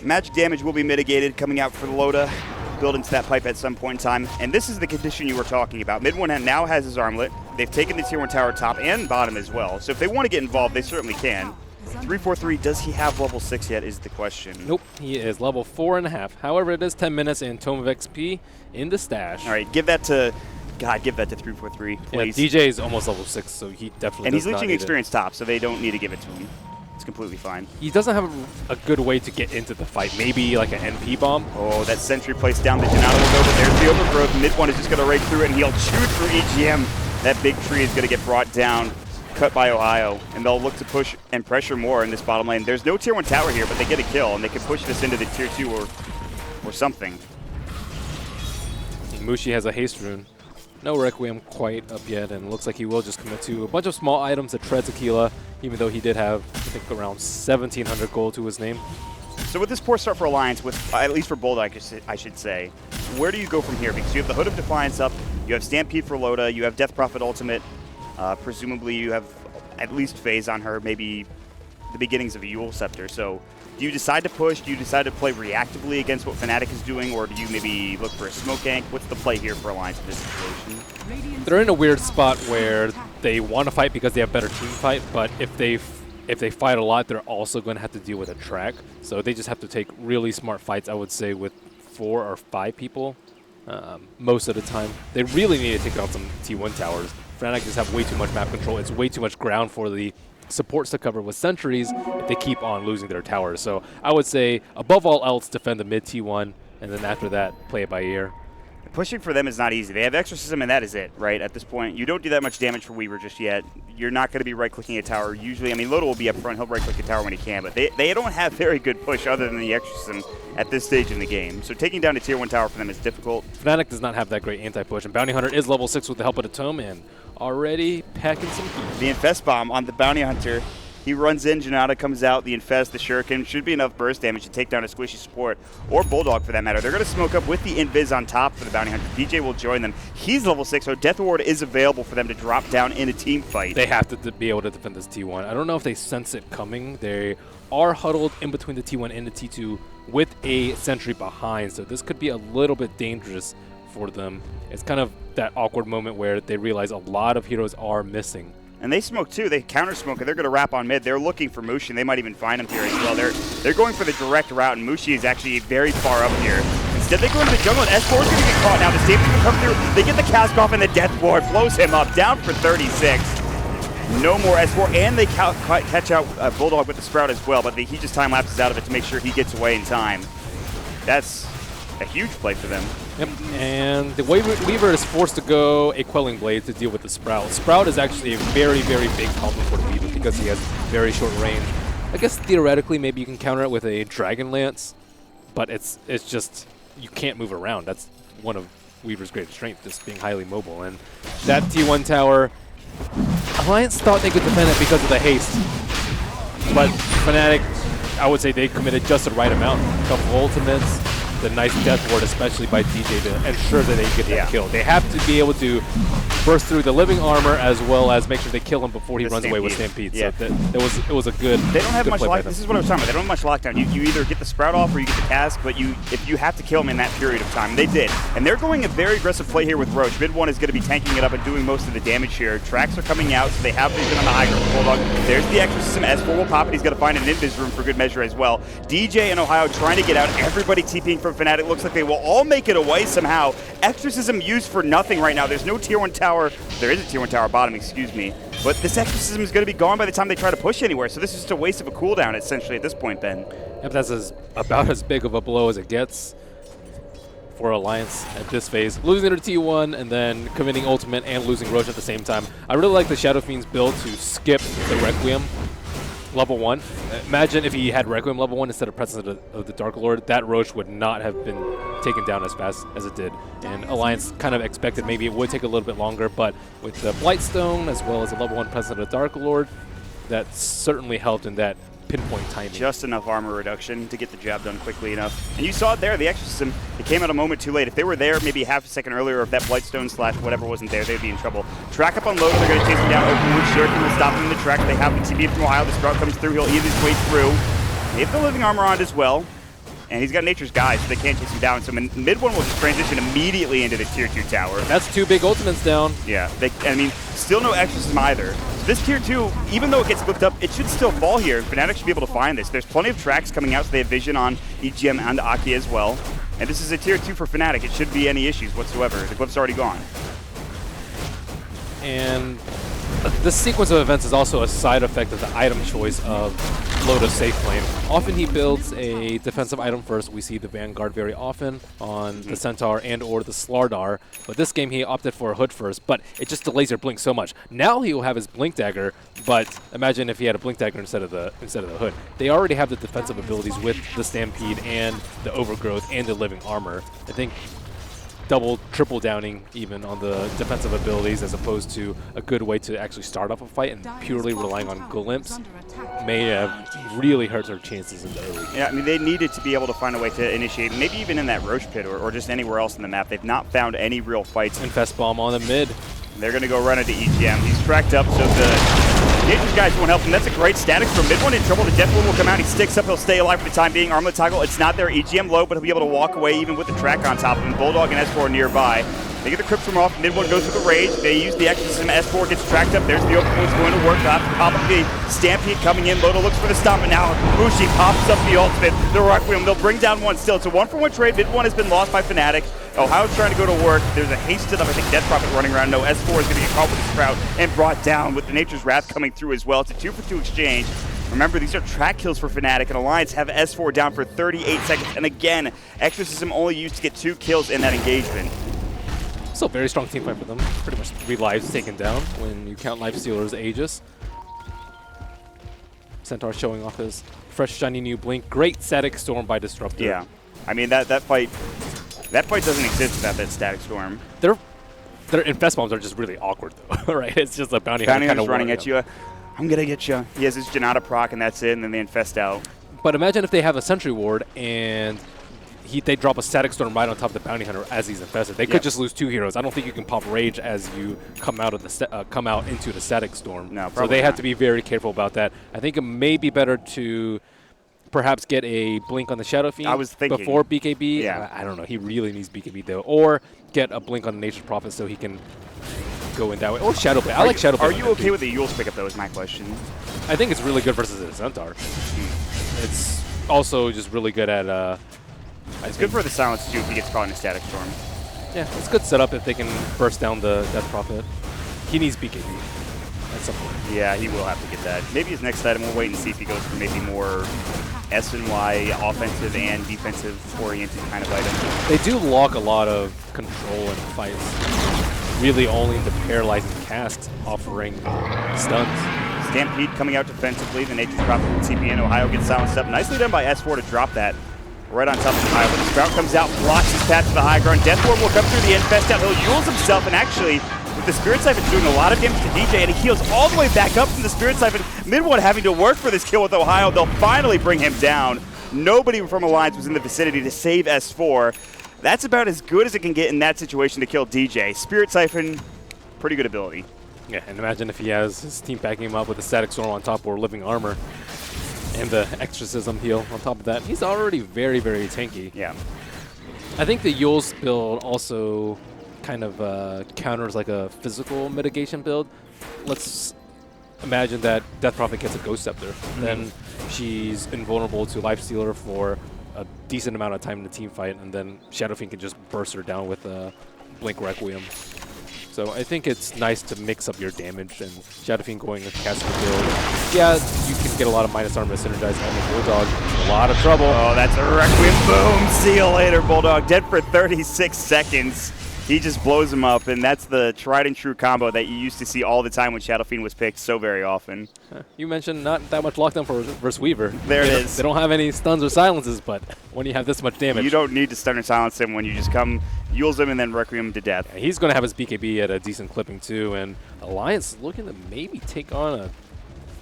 magic damage will be mitigated coming out for the Loda, build into that pipe at some point in time. And this is the condition you were talking about. Mid 1 now has his armlet. They've taken the tier 1 tower top and bottom as well. So if they want to get involved, they certainly can. 343, does he have level 6 yet is the question. Nope, he is level 4.5. However, it is 10 minutes and Tome of XP in the stash. All right, give that to... God, give that to 343, please. Yeah, DJ is almost level 6, so he definitely and he's does not leeching need experience top, so they don't need to give it to him. It's completely fine. He doesn't have a good way to get into the fight. Maybe like an NP bomb. Oh, that sentry placed down the Janata will go, but there's the overgrowth. Mid 1 is just going to rake through it, and he'll shoot for EGM. That big tree is going to get brought down, cut by Ohio, and they'll look to push and pressure more in this bottom lane. There's no tier 1 tower here, but they get a kill, and they can push this into the tier 2 or something. Mushi has a haste rune. No Requiem quite up yet, and looks like he will just commit to a bunch of small items that tread Tequila, even though he did have, I think, around 1,700 gold to his name. So with this poor start for Alliance, with at least for Bulldog, I should say, where do you go from here? Because you have the Hood of Defiance up, you have Stampede for Loda, you have Death Prophet Ultimate, presumably you have at least Phase on her, maybe the beginnings of a Yule Scepter. So do you decide to push? Do you decide to play reactively against what Fnatic is doing, or do you maybe look for a smoke gank? What's the play here for Alliance in this situation? They're in a weird spot where they want to fight because they have better team fight, but if they fight a lot, they're also going to have to deal with a track. So they just have to take really smart fights, I would say, with 4 or 5 people most of the time. They really need to take out some T1 towers. Fnatic just have way too much map control. It's way too much ground for the supports to cover with sentries if they keep on losing their towers. So I would say, above all else, defend the mid T1, and then after that, play it by ear. Pushing for them is not easy. They have Exorcism, and that is it, right? At this point, you don't do that much damage for Weaver just yet. You're not going to be right-clicking a tower. Usually, I mean, Loda will be up front. He'll right-click a tower when he can, but they don't have very good push other than the Exorcism at this stage in the game. So taking down a Tier 1 tower for them is difficult. Fnatic does not have that great anti-push, and Bounty Hunter is level 6 with the help of the Tome, and already packing some heat. The Infest Bomb on the Bounty Hunter. He runs in, Janata comes out, the Infest, the Shuriken. Should be enough burst damage to take down a squishy support, or Bulldog for that matter. They're going to smoke up with the Invis on top for the Bounty Hunter. DJ will join them. He's level 6, so Death Ward is available for them to drop down in a team fight. They have to be able to defend this T1. I don't know if they sense it coming. They are huddled in between the T1 and the T2 with a sentry behind, so this could be a little bit dangerous for them. It's kind of that awkward moment where they realize a lot of heroes are missing. And they smoke too. They counter smoke, and they're going to wrap on mid. They're looking for Mushi, and they might even find him here as well. They're going for the direct route, and Mushi is actually very far up here. Instead, they go into the jungle, and S4 is going to get caught now. The Stampede will come through. They get the cast off, and the Death Ward blows him up, down for 36. No more S4, and they catch out Bulldog with the Sprout as well, but he just time lapses out of it to make sure he gets away in time. That's a huge play for them. Yep, and the Weaver is forced to go a Quelling Blade to deal with the Sprout. Sprout is actually a very, very big problem for the Weaver because he has very short range. I guess theoretically maybe you can counter it with a Dragon Lance, but it's just, you can't move around. That's one of Weaver's greatest strengths, just being highly mobile. And that T1 tower, Alliance thought they could defend it because of the haste, but Fnatic, I would say they committed just the right amount. A couple ultimates, the nice death ward, especially by DJ, to ensure that they get that kill. They have to be able to burst through the living armor as well as make sure they kill him before he runs away with Stampede. Yeah. So it was a good. They don't have good much play by lock. them. This is what I was talking about. They don't have much lockdown. You either get the sprout off or you get the cask, but if you have to kill him in that period of time, they did. And they're going a very aggressive play here with Roche. Mid one is going to be tanking it up and doing most of the damage here. Tracks are coming out, so they have vision on the high ground. Bulldog. There's the Exorcism. S4 will pop it. He's going to find an invis room for good measure as well. DJ and Ohio trying to get out. Everybody TPing from Fnatic. Looks like they will all make it away somehow. Exorcism used for nothing right now. There's no tier 1 tower. There is a tier 1 tower bottom, excuse me. But this Exorcism is going to be gone by the time they try to push anywhere. So this is just a waste of a cooldown, essentially, at this point, Ben. Yep, that's about as big of a blow as it gets for Alliance at this phase. Losing their T1 and then committing ultimate and losing Roche at the same time. I really like the Shadow Fiend's build to skip the Requiem level 1. Imagine if he had Requiem level 1 instead of Presence of the Dark Lord, that Roche would not have been taken down as fast as it did. And Alliance kind of expected maybe it would take a little bit longer, but with the Blightstone as well as the level 1 Presence of the Dark Lord, that certainly helped in that pinpoint timing. Just enough armor reduction to get the job done quickly enough. And you saw it there, the Exorcism, it came out a moment too late. If they were there maybe half a second earlier, or if that Blightstone slash whatever wasn't there, they'd be in trouble. Track up on Loda, they're going to chase him down. Openwood, Shuriken will stop him in the track. They have the TB from Ohio, the Sprout comes through, he'll eat his way through. They have the living armor on as well. And he's got Nature's Guide, so they can't chase him down. So mid one will just transition immediately into the tier 2 tower. That's 2 big ultimates down. Yeah, I mean, still no Exorcism either. So this tier 2, even though it gets looked up, it should still fall here. Fnatic should be able to find this. There's plenty of tracks coming out, so they have vision on EGM and Aki as well. And this is a tier 2 for Fnatic. It shouldn't be any issues whatsoever. The glyph's already gone. And this sequence of events is also a side effect of the item choice of Loda's safe lane. Often he builds a defensive item first. We see the Vanguard very often on the Centaur and or the Slardar. But this game he opted for a Hood first, but it just delays your Blink so much. Now he will have his Blink Dagger, but imagine if he had a Blink Dagger instead of the Hood. They already have the defensive abilities with the Stampede and the Overgrowth and the Living Armor. I think triple downing even on the defensive abilities as opposed to a good way to actually start off a fight and purely relying on glimpse may have really hurt their chances in the early game. Yeah, I mean, they needed to be able to find a way to initiate, maybe even in that Roche pit or just anywhere else in the map. They've not found any real fights. Infest Bomb on the mid. They're going to go run into EGM. He's tracked up, so the Nature's guys won't help him. That's a great static from mid one in trouble. The Death One will come out. He sticks up. He'll stay alive for the time being. Armlet toggle. It's not there. EGM low, but he'll be able to walk away even with the track on top of him. Bulldog and S4 nearby. They get the Crypt from off. Mid one goes for the Rage. They use the Exorcism. S4 gets tracked up. There's the open wound's going to work. Pop up the Stampede coming in. Loda looks for the stomp, and now Bushi pops up the ultimate. The Requiem. They'll bring down one still. It's a 1-for-1 trade. Mid one has been lost by Fnatic. Ohio's trying to go to work. There's a hasted up, I think, Death Prophet running around. No, S4 is going to get caught with the Sprout and brought down with the Nature's Wrath coming through as well. It's a 2-for-2 exchange. Remember, these are track kills for Fnatic, and Alliance have S4 down for 38 seconds. And again, Exorcism only used to get 2 kills in that engagement. Still very strong team fight for them. Pretty much 3 lives taken down when you count Lifestealer's Aegis. Centaur showing off his fresh, shiny new blink. Great static storm by Disruptor. Yeah. I mean, that fight doesn't exist without that static storm. Their Infest Bombs are just really awkward, though, right? It's just a bounty hunter kind of running at you. I'm going to get you. He has his Janata proc, and that's it, and then they infest out. But imagine if they have a Sentry Ward, and they drop a Static Storm right on top of the Bounty Hunter as he's infested. They could just lose 2 heroes. I don't think you can pop Rage as you come out of the come out into the Static Storm. No, so they have to be very careful about that. I think it may be better to perhaps get a blink on the Shadow Fiend before BKB. Yeah. I don't know. He really needs BKB, though. Or get a blink on the Nature's Prophet so he can go in that way. Or Shadowblade. I like Shadowblade. Are you okay with the Eul's pickup, though, is my question. I think it's really good versus the Centaur. It's also just really good at... it's good for the Silence, too, if he gets caught in a Static Storm. Yeah, it's a good setup if they can burst down the Death Prophet. He needs BKB at some point. Yeah, he will have to get that. Maybe his next item, we'll wait and see if he goes for maybe more S and Y offensive and defensive oriented kind of item. They do lock a lot of control in fights, really only the paralyzing cast offering stuns. Stampede coming out defensively, the Nature's Prophet from CPN. Ohio gets silenced up. Nicely done by S4 to drop that right on top of Ohio. But the Sprout comes out, blocks his path to the high ground. Deathworm will come through the infest out. He'll Eul's himself, and actually with the Spirit Siphon doing a lot of damage to DJ, and he heals all the way back up from the Spirit Siphon. Mid-1 having to work for this kill with Ohio. They'll finally bring him down. Nobody from Alliance was in the vicinity to save S4. That's about as good as it can get in that situation to kill DJ. Spirit Siphon, pretty good ability. Yeah, and imagine if he has his team backing him up with a Static Storm on top or Living Armor. And the Exorcism heal on top of that. He's already very, very tanky. Yeah. I think the Yule's build also kind of counters like a physical mitigation build. Let's imagine that Death Prophet gets a Ghost Scepter. Then she's invulnerable to Lifestealer for a decent amount of time in the team fight, and then Shadow Fiend can just burst her down with a Blink Requiem. So I think it's nice to mix up your damage, and Shadow Fiend going with Caster build. Yeah, you can get a lot of minus armor synergized on the Bulldog. A lot of trouble. Oh, that's a Requiem. Boom. See you later, Bulldog. Dead for 36 seconds. He just blows him up, and that's the tried and true combo that you used to see all the time when Shadow Fiend was picked so very often. You mentioned not that much lockdown for versus Weaver. There it is. They don't have any stuns or silences, but when you have this much damage. You don't need to stun or silence him when you just come, Yules him, and then Requiem him to death. Yeah, he's going to have his BKB at a decent clipping too, and Alliance looking to maybe take on a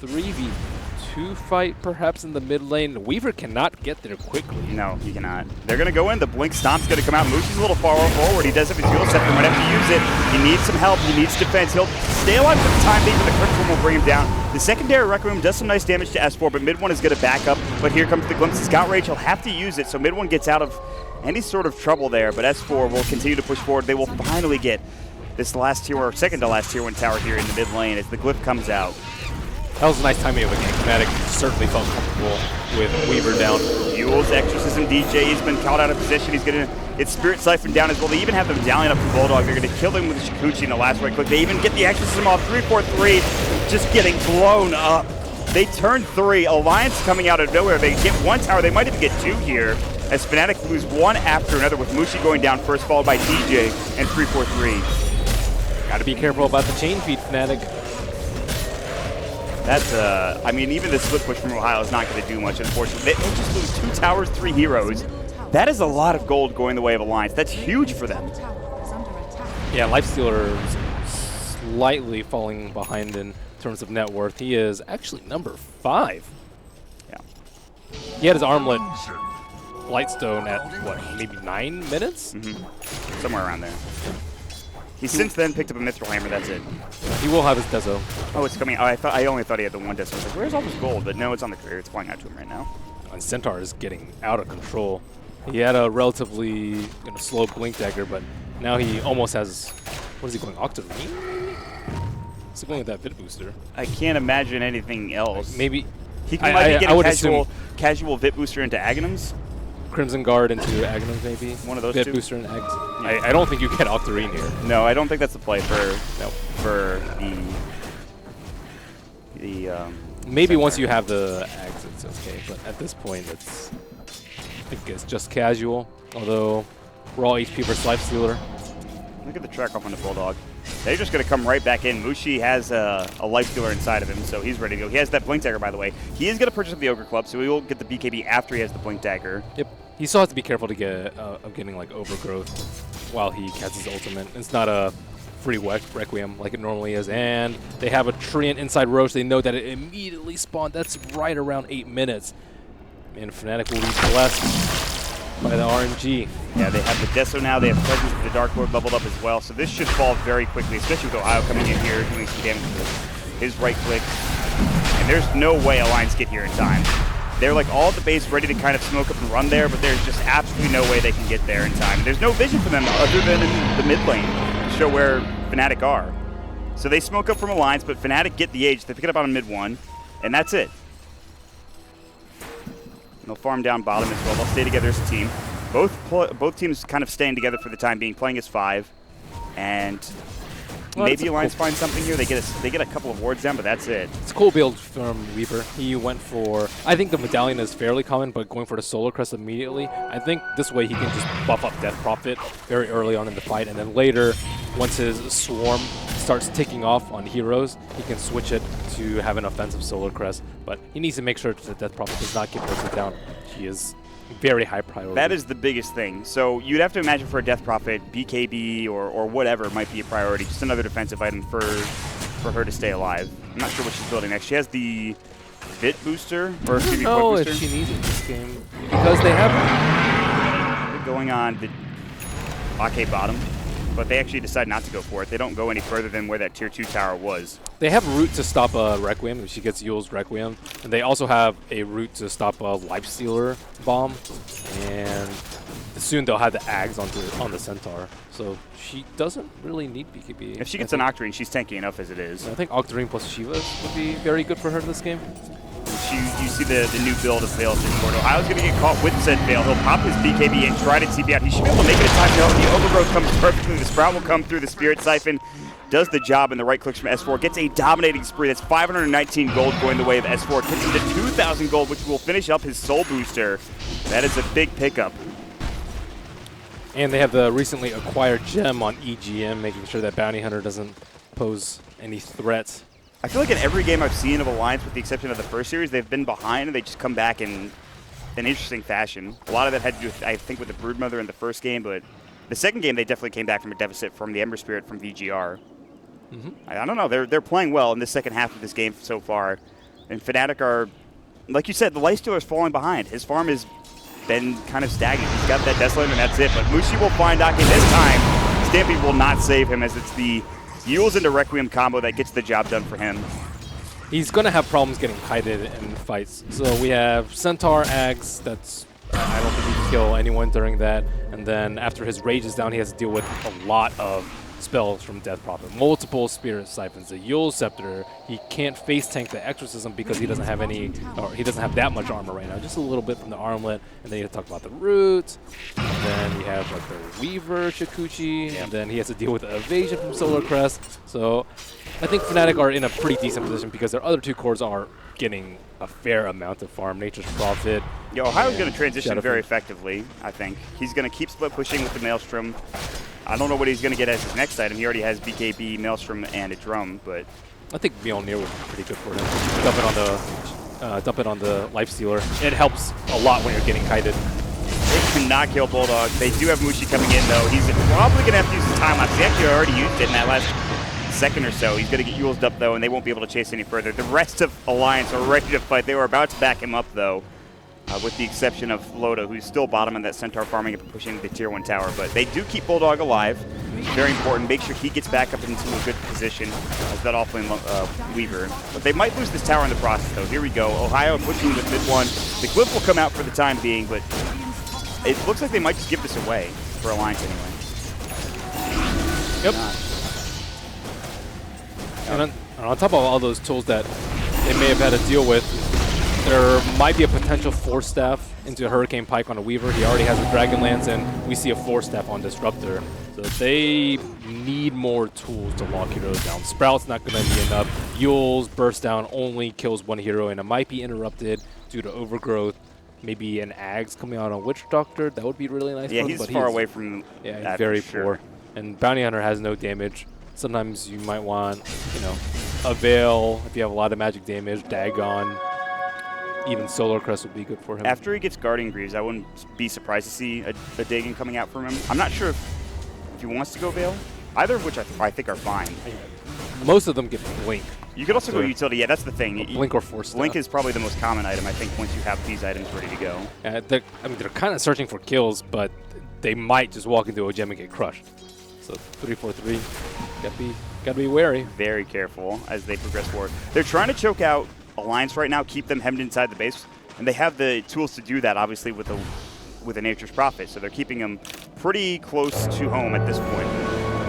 3v2 fight perhaps in the mid lane. Weaver cannot get there quickly. No, he cannot. They're going to go in. The Blink Stomp's going to come out. Mushi's a little far forward. He does have his Yule Scepter. Might have to use it. He needs some help. He needs defense. He'll stay alive for the time being, but the Crypt will bring him down. The secondary Requiem does some nice damage to S4, but mid-1 is going to back up. But here comes the glimpse. He's got Rage. He'll have to use it, so mid-1 gets out of any sort of trouble there, but S4 will continue to push forward. They will finally get this last tier, or second to last tier 1 tower here in the mid lane as the Glyph comes out. That was a nice timing of a game. Fnatic certainly felt comfortable with Weaver down. Yule's Exorcism DJ, he's been caught out of position. He's going to get Spirit Siphon down as well. They even have them dallying up for Bulldog. They're going to kill him with the Shikuchi in the last right click. They even get the Exorcism off 3-4-3, just getting blown up. They turn 3. Alliance coming out of nowhere. They get 1 tower. They might even get 2 here as Fnatic lose one after another with Mushi going down first, followed by DJ and 3-4-3. Got to be careful about the chain feed, Fnatic. That's, I mean, even the split push from Ohio is not going to do much, unfortunately. They just lose 2 towers, 3 heroes. That is a lot of gold going the way of Alliance. That's huge for them. Yeah, Lifestealer is slightly falling behind in terms of net worth. He is actually number 5. Yeah. He had his armlet Lightstone at, what, maybe 9 minutes? Somewhere around there. He's since then picked up a Mithril Hammer, that's it. He will have his Dezo. Oh, it's coming. Oh, I only thought he had the 1 Death. I was like, where's all this gold? But no, it's on the career. It's flying out to him right now. And Centaur is getting out of control. He had a relatively slow Blink Dagger, but now he almost has, what is he going, Octarine? Is he going with that Vit Booster? I can't imagine anything else. Maybe. He might be getting casual Vit Booster into Aghanims. Crimson Guard into Aghanims, maybe. One of those Vit two. Booster and Eggs. Yeah. I don't think you get Octarine here. No, I don't think that's the play for the maybe once you have the Eggs, it's okay. But at this point, I think it's just casual. Although raw HP versus Lifestealer. Look at the track off on the Bulldog. They're just going to come right back in. Mushi has a Lifestealer inside of him, so he's ready to go. He has that Blink Dagger, by the way. He is going to purchase the Ogre Club, so he will get the BKB after he has the Blink Dagger. Yep. He still has to be careful to get of getting like overgrowth while he casts his ultimate. It's not a free Requiem like it normally is. And they have a Treant inside Roche. They know that it immediately spawned. That's right around 8 minutes. And Fnatic will be blessed by the RNG. Yeah, they have the Deso now. They have presence with the Dark Lord leveled up as well. So this should fall very quickly, especially with Ohio coming in here doing some damage with his right click. And there's no way Alliance get here in time. They're like all at the base ready to kind of smoke up and run there, but there's just absolutely no way they can get there in time. There's no vision for them other than in the mid lane to show where Fnatic are. So they smoke up from Alliance, but Fnatic get the age. They pick it up on a mid 1, and that's it. They'll farm down bottom as well. They'll stay together as a team. Both teams kind of staying together for the time being, playing as 5. And maybe Alliance finds something here. They get a couple of wards down, but that's it. It's a cool build from Weaver. He went for, I think the Medallion is fairly common, but going for the Solar Crest immediately, I think this way he can just buff up Death Prophet very early on in the fight, and then later, once his Swarm starts ticking off on heroes, he can switch it to have an offensive Solar Crest. But he needs to make sure that Death Prophet does not get posted down. She is very high priority. That is the biggest thing. So you'd have to imagine for a Death Prophet, BKB or whatever might be a priority. Just another defensive item for her to stay alive. I'm not sure what she's building next. She has the Bit Booster, or excuse me, Point Oh, Booster. if she needs it this game. Because they have... They're going on the Ake bottom, but they actually decide not to go for it. They don't go any further than where that tier 2 tower was. They have route to stop a Requiem if she gets Yule's Requiem. And they also have a route to stop a Lifestealer bomb. And soon they'll have the Ags on the Centaur. So she doesn't really need BKB. If she gets an Octarine, she's tanky enough as it is. I think Octarine plus Shivas would be very good for her this game. You see the new build of Veil this board. Ohio's going to get caught with said Veil. He'll pop his BKB and try to TP out. He should be able to make it in time to help. The Overgrowth comes perfectly. The Sprout will come through. The Spirit Siphon does the job, and the right clicks from S4. Gets a dominating spree. That's 519 gold going the way of S4. Gets him to 2,000 gold, which will finish up his Soul Booster. That is a big pickup. And they have the recently acquired gem on EGM, making sure that Bounty Hunter doesn't pose any threat. I feel like in every game I've seen of Alliance, with the exception of the first series, they've been behind and they just come back in an interesting fashion. A lot of that had to do with, I think, with the Broodmother in the first game, but the second game they definitely came back from a deficit from the Ember Spirit from VGR. I don't know. They're playing well in the second half of this game so far. And Fnatic are, like you said, the Lifestealer is falling behind. His farm has been kind of stagnant. He's got that Desolator and that's it. But Mushi will find Ake this time. Stampede will not save him as it's the Yules into Requiem combo that gets the job done for him. He's going to have problems getting kited in fights. So we have Centaur, Ags, that's... I don't think he can kill anyone during that. And then after his rage is down, he has to deal with a lot of spells from Death Prophet. Multiple Spirit Siphons, the Yule Scepter. He can't face tank the Exorcism because he doesn't have any, or he doesn't have that much armor right now. Just a little bit from the armlet. And then you talk about the Root. And then you have like the Weaver Shikuchi. And then he has to deal with the evasion from Solar Crest. So I think Fnatic are in a pretty decent position because their other two cores are getting a fair amount of farm. Nature's Prophet. Yeah, Ohio's going to transition Shadowfiend. very effectively, I think. He's going to keep split pushing with the Maelstrom. I don't know what he's going to get as his next item. He already has BKB, Maelstrom, and a drum, but... I think Mjolnir would be pretty good for him. Dump it on the Lifestealer. It helps a lot when you're getting kited. They cannot kill Bulldog. They do have Mushi coming in, though. He's probably going to have to use his time lapse. He actually already used it in that last second or so. He's going to get Yulesed up, though, and they won't be able to chase any further. The rest of Alliance are ready to fight. They were about to back him up, though, with the exception of Loda, who's still bottom in that Centaur farming and pushing the Tier 1 tower. But they do keep Bulldog alive. Very important. Make sure he gets back up into a good position as that offlane Weaver. But they might lose this tower in the process, though. Here we go. Ohio pushing with mid one. The Glyph will come out for the time being, but it looks like they might just give this away for Alliance anyway. Yep. And on top of all those tools that they may have had to deal with, there might be a potential Force Staff into a Hurricane Pike on a Weaver. He already has a Dragon Lance, and we see a Force Staff on Disruptor. So they need more tools to lock heroes down. Sprout's not going to be enough. Yule's Burst Down only kills one hero, and it might be interrupted due to Overgrowth. Maybe an Ags coming out on Witch Doctor. That would be really nice. Yeah, for him, he's but far away from yeah, that he's very for sure. poor. And Bounty Hunter has no damage. Sometimes you might want, you know, a Veil if you have a lot of magic damage, Dagon. Even Solar Crest would be good for him. After he gets Guardian Greaves, I wouldn't be surprised to see a Dagon coming out from him. I'm not sure if he wants to go Veil, either of which I think are fine. Most of them get Blink. You could also go Utility. Yeah, that's the thing. Blink or Force Blink Staff. is probably the most common item, I think, once you have these items ready to go. They're kind of searching for kills, but they might just walk into a gem and get crushed. So 3-4-3, gotta be wary. Very careful as they progress forward. They're trying to choke out Alliance right now, keep them hemmed inside the base, and they have the tools to do that, obviously, with a Nature's Prophet. So they're keeping them pretty close to home at this point.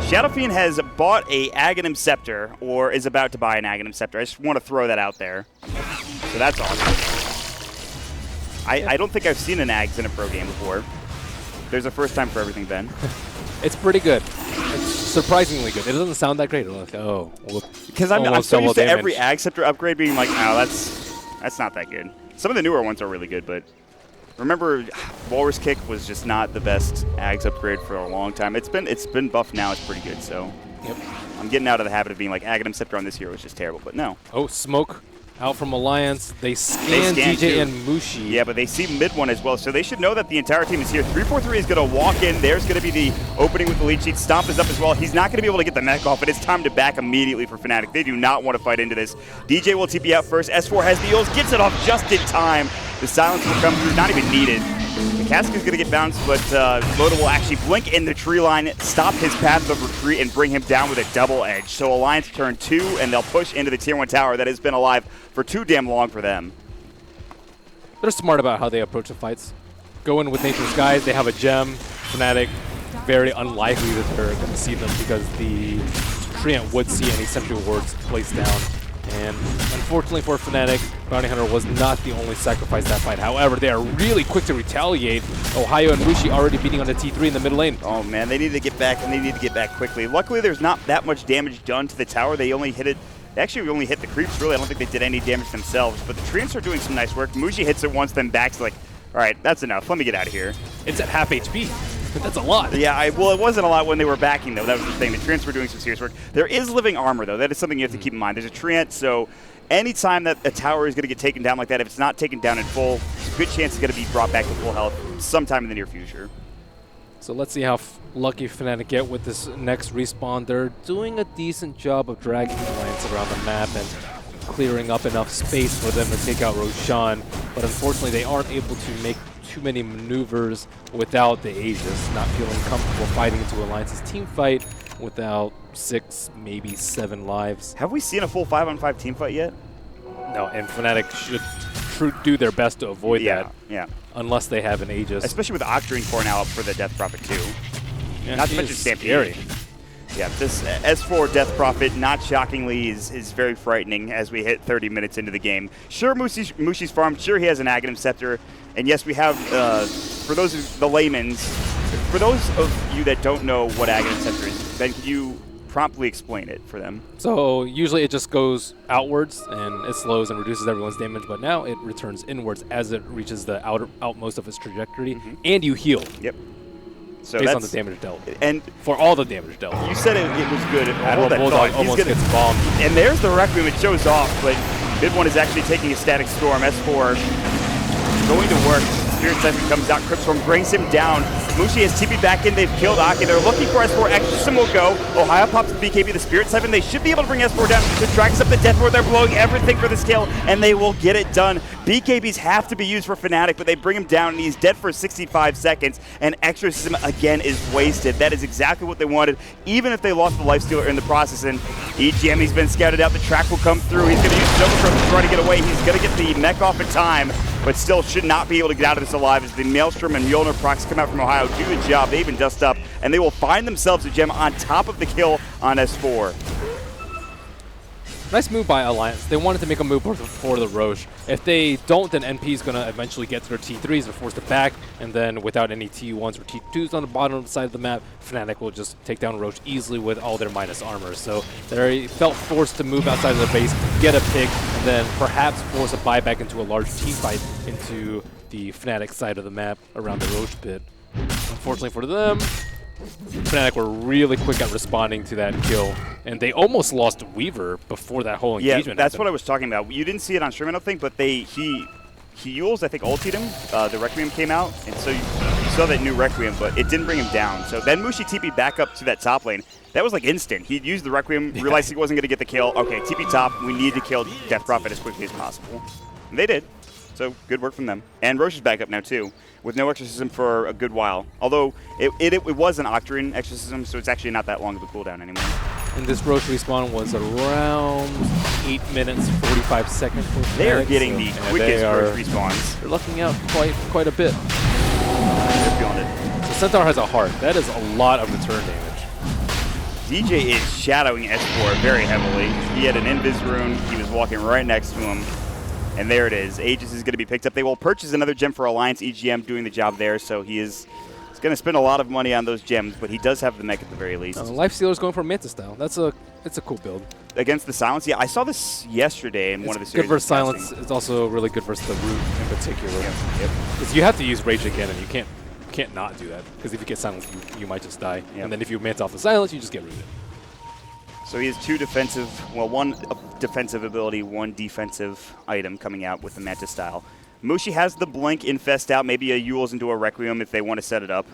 Shadowfiend has bought a Aghanim Scepter, or is about to buy an Aghanim Scepter. I just want to throw that out there. So that's awesome. I don't think I've seen an Ags in a pro game before. There's a first time for everything, Ben. It's pretty good. It's surprisingly good. It doesn't sound that great. Like, oh, because I'm so used to every Ag Scepter upgrade being like, no, that's not that good. Some of the newer ones are really good, but remember, Walrus Kick was just not the best Ags upgrade for a long time. It's been buffed now. It's pretty good. So yep. I'm getting out of the habit of being like Aghanim Scepter on this hero is just terrible, but no. Oh, Smoke out from Alliance. They scan DJ too. and Mushi. Yeah, but they see mid one as well, so they should know that the entire team is here. 343 is going to walk in. There's going to be the opening with the lead sheet. Stomp is up as well. He's not going to be able to get the mech off, but it's time to back immediately for Fnatic. They do not want to fight into this. DJ will TP out first. S4 has the ult, gets it off just in time. The silence will come through, not even needed. The cask is going to get bounced, but Loda will actually blink in the tree line, stop his path of retreat, and bring him down with a double edge. So Alliance turn 2, and they'll push into the Tier 1 tower that has been alive for too damn long for them. They're smart about how they approach the fights. Go in with Nature's Guys, they have a gem. Fnatic, very unlikely that they're going to see them because the Treant would see any sentry wards placed down. And unfortunately for Fnatic, Bounty Hunter was not the only sacrifice that fight. However, they are really quick to retaliate. Ohio and Mushi already beating on the T3 in the mid lane. Oh man, they need to get back, and they need to get back quickly. Luckily, there's not that much damage done to the tower. They only hit it. They actually only hit the creeps, really. I don't think they did any damage themselves, but the Treants are doing some nice work. Mushi hits it once, then backs like, all right, that's enough. Let me get out of here. It's at half HP. That's a lot. Yeah, well, it wasn't a lot when they were backing, though. That was the thing. The Treants were doing some serious work. There is living armor, though. That is something you have to keep in mind. There's a Treant, so anytime that a tower is going to get taken down like that, if it's not taken down in full, there's a good chance it's going to be brought back to full health sometime in the near future. So let's see how lucky Fnatic get with this next respawn. They're doing a decent job of dragging Alliance around the map and clearing up enough space for them to take out Roshan, but unfortunately they aren't able to make too many maneuvers without the Aegis, not feeling comfortable fighting into Alliance's team fight without 6, maybe 7 lives. Have we seen a full 5-on-5 team fight yet? No, and Fnatic should do their best to avoid that. Yeah. Unless they have an Aegis. Especially with Octarine Core now up for the Death Prophet too. Yeah, Not to mention Stampede. scary. Yeah, this S4 Death Prophet, not shockingly, is very frightening as we hit 30 minutes into the game. Sure, Mushi's farmed. Sure, he has an Aghanim Scepter. And yes, we have, for those of the layman's, for those of you that don't know what Aghanim Scepter is, then can you promptly explain it for them? So usually it just goes outwards and it slows and reduces everyone's damage, but now it returns inwards as it reaches the outmost of its trajectory, and you heal. Yep. So based that's on the damage dealt. And for all the damage dealt. you said it was good. Hold that Bulldog thought. almost He's gonna, gets bombed. and there's the Requiem. It shows off, but mid one is actually taking a Static Storm. S4 going to work. Spirit Siphon comes out. Cryptstorm brings him down. Mushi has TP back in. They've killed Aki. They're looking for S4. Exorcism will go. Ohio pops the BKB, the Spirit Siphon. They should be able to bring S4 down. The Drags up the Death Ward. They're blowing everything for this kill, and they will get it done. BKBs have to be used for Fnatic, but they bring him down, and he's dead for 65 seconds, and Exorcism again is wasted. That is exactly what they wanted, even if they lost the Lifestealer in the process. And EGM, he's been scouted out. The track will come through. He's going to use Nova Crow to try to get away. He's going to get the mech off in time, but still should not be able to get out of this alive as the Maelstrom and Mjolnir procs come out from Ohio, do the job. They even dust up, and they will find themselves a gem on top of the kill on S4. Nice move by Alliance. They wanted to make a move for the Roche. If they don't, then NP is going to eventually get to their T3s. They're forced to back, and then without any T1s or T2s on the bottom side of the map, Fnatic will just take down Roche easily with all their minus armor. So they felt forced to move outside of their base, get a pick, and then perhaps force a buyback into a large team fight into the Fnatic side of the map around the Roche pit. Unfortunately for them, Fnatic were really quick at responding to that kill, and they almost lost Weaver before that whole engagement. Yeah, that's happened. what I was talking about. You didn't see it on stream, I don't think, but he Yules, I think, ultied him. The Requiem came out, and so you saw that new Requiem, but it didn't bring him down. So then Mushi TP back up to that top lane. That was like instant. He'd used the Requiem, realized he wasn't going to get the kill. Okay, TP top, we need to kill Death Prophet as quickly as possible. And they did. So good work from them. And Roche is back up now too, with no Exorcism for a good while. Although it was an Octarine Exorcism, so it's actually not that long of a cooldown anymore. And this Roche respawn was around 8 minutes, 45 seconds. They are getting the quickest Roche respawns. They're lucking out quite a bit. They're feeling it. So Centaur has a heart. That is a lot of return damage. DJ is shadowing S4 very heavily. He had an Invis rune. He was walking right next to him. And there it is. Aegis is going to be picked up. They will purchase another gem for Alliance. EGM doing the job there, so he's going to spend a lot of money on those gems, but he does have the mech at the very least. Lifestealer is going for Manta style. It's a cool build. Against the Silence? Yeah, I saw this yesterday in one of the series. Good versus Silence. It's also really good versus the Root in particular. Yep. Because you have to use Rage again, and you can't not do that. Because if you get Silence, you might just die. Yep. And then if you Manta off the Silence, you just get rooted. So he has 2 defensive, well, 1 defensive ability, 1 defensive item coming out with the Manta style. Mushi has the Blink infest out, maybe a Yules into a Requiem if they want to set it up.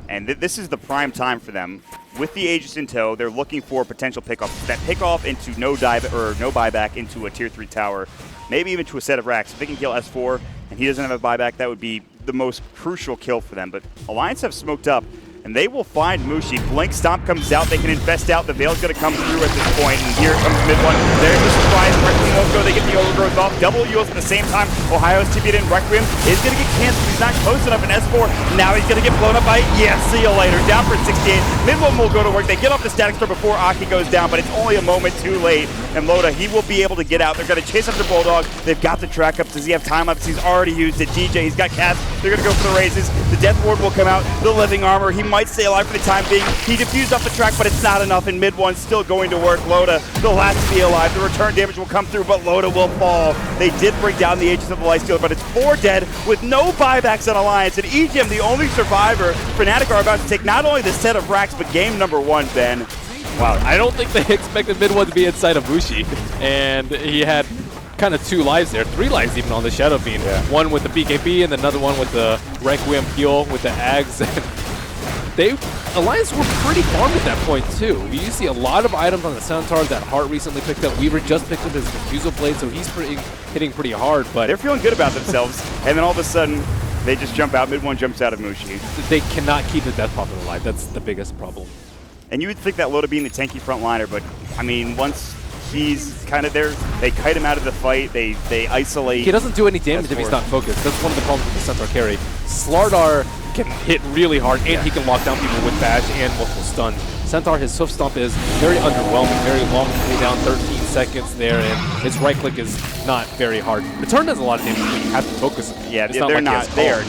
And this is the prime time for them. With the Aegis in tow, they're looking for potential pickoff. That pickoff into no buyback into a tier 3 tower, maybe even to a set of racks. If they can kill S4 and he doesn't have a buyback, that would be the most crucial kill for them. But Alliance have smoked up, and they will find Mushi. Blink Stomp comes out. They can infest out. The Veil's going to come through at this point, and here comes mid one. There's the surprise. Requiem won't go. They get the overgrowth off. Double Yules at the same time. Ohio's TP'd in. Requiem is going to get canceled. He's not close enough in S4. Now he's going to get blown up by, yes, see you later. Down for 68. Mid one will go to work. They get off the static store before Aki goes down, but it's only a moment too late. And Loda, he will be able to get out. They're going to chase after Bulldog. They've got the track up. Does he have time lapse? He's already used it. DJ, he's got cast. They're going to go for the raises. The Death Ward will come out. The Living Armor. He might stay alive for the time being. He diffused off the track, but it's not enough. And mid one's still going to work. Loda, the last to be alive. The return damage will come through, but Loda will fall. They did bring down the Aegis of the Lifestealer, but it's 4 dead with no buybacks on Alliance. And EGM, the only survivor. Fnatic are about to take not only the set of racks, but game number 1, Ben. Wow, I don't think they expected mid one to be inside of Mushi, and he had kind of 2 lives there, 3 lives even on the Shadow Fiend. Yeah. One with the BKB and another one with the Requiem heal with the Ags. Alliance were pretty farmed at that point too. You see a lot of items on the Centaur that Hart recently picked up. Weaver just picked up his Refusal Blade, so he's hitting pretty hard. But they're feeling good about themselves, and then all of a sudden, they just jump out. Mid one jumps out of Mushi. They cannot keep the Death Prophet alive. That's the biggest problem. And you would think that Loda being the tanky frontliner, but I mean, once he's kind of there, they kite him out of the fight, they isolate. He doesn't do any damage if he's not focused. That's one of the problems with the Centaur carry. Slardar can hit really hard, and he can lock down people with Bash and multiple stuns. Centaur, his Swift Stomp is very underwhelming, very long cooldown, 13 seconds there, and his right click is not very hard. The turn does a lot of damage, but you have to focus. Yeah, they are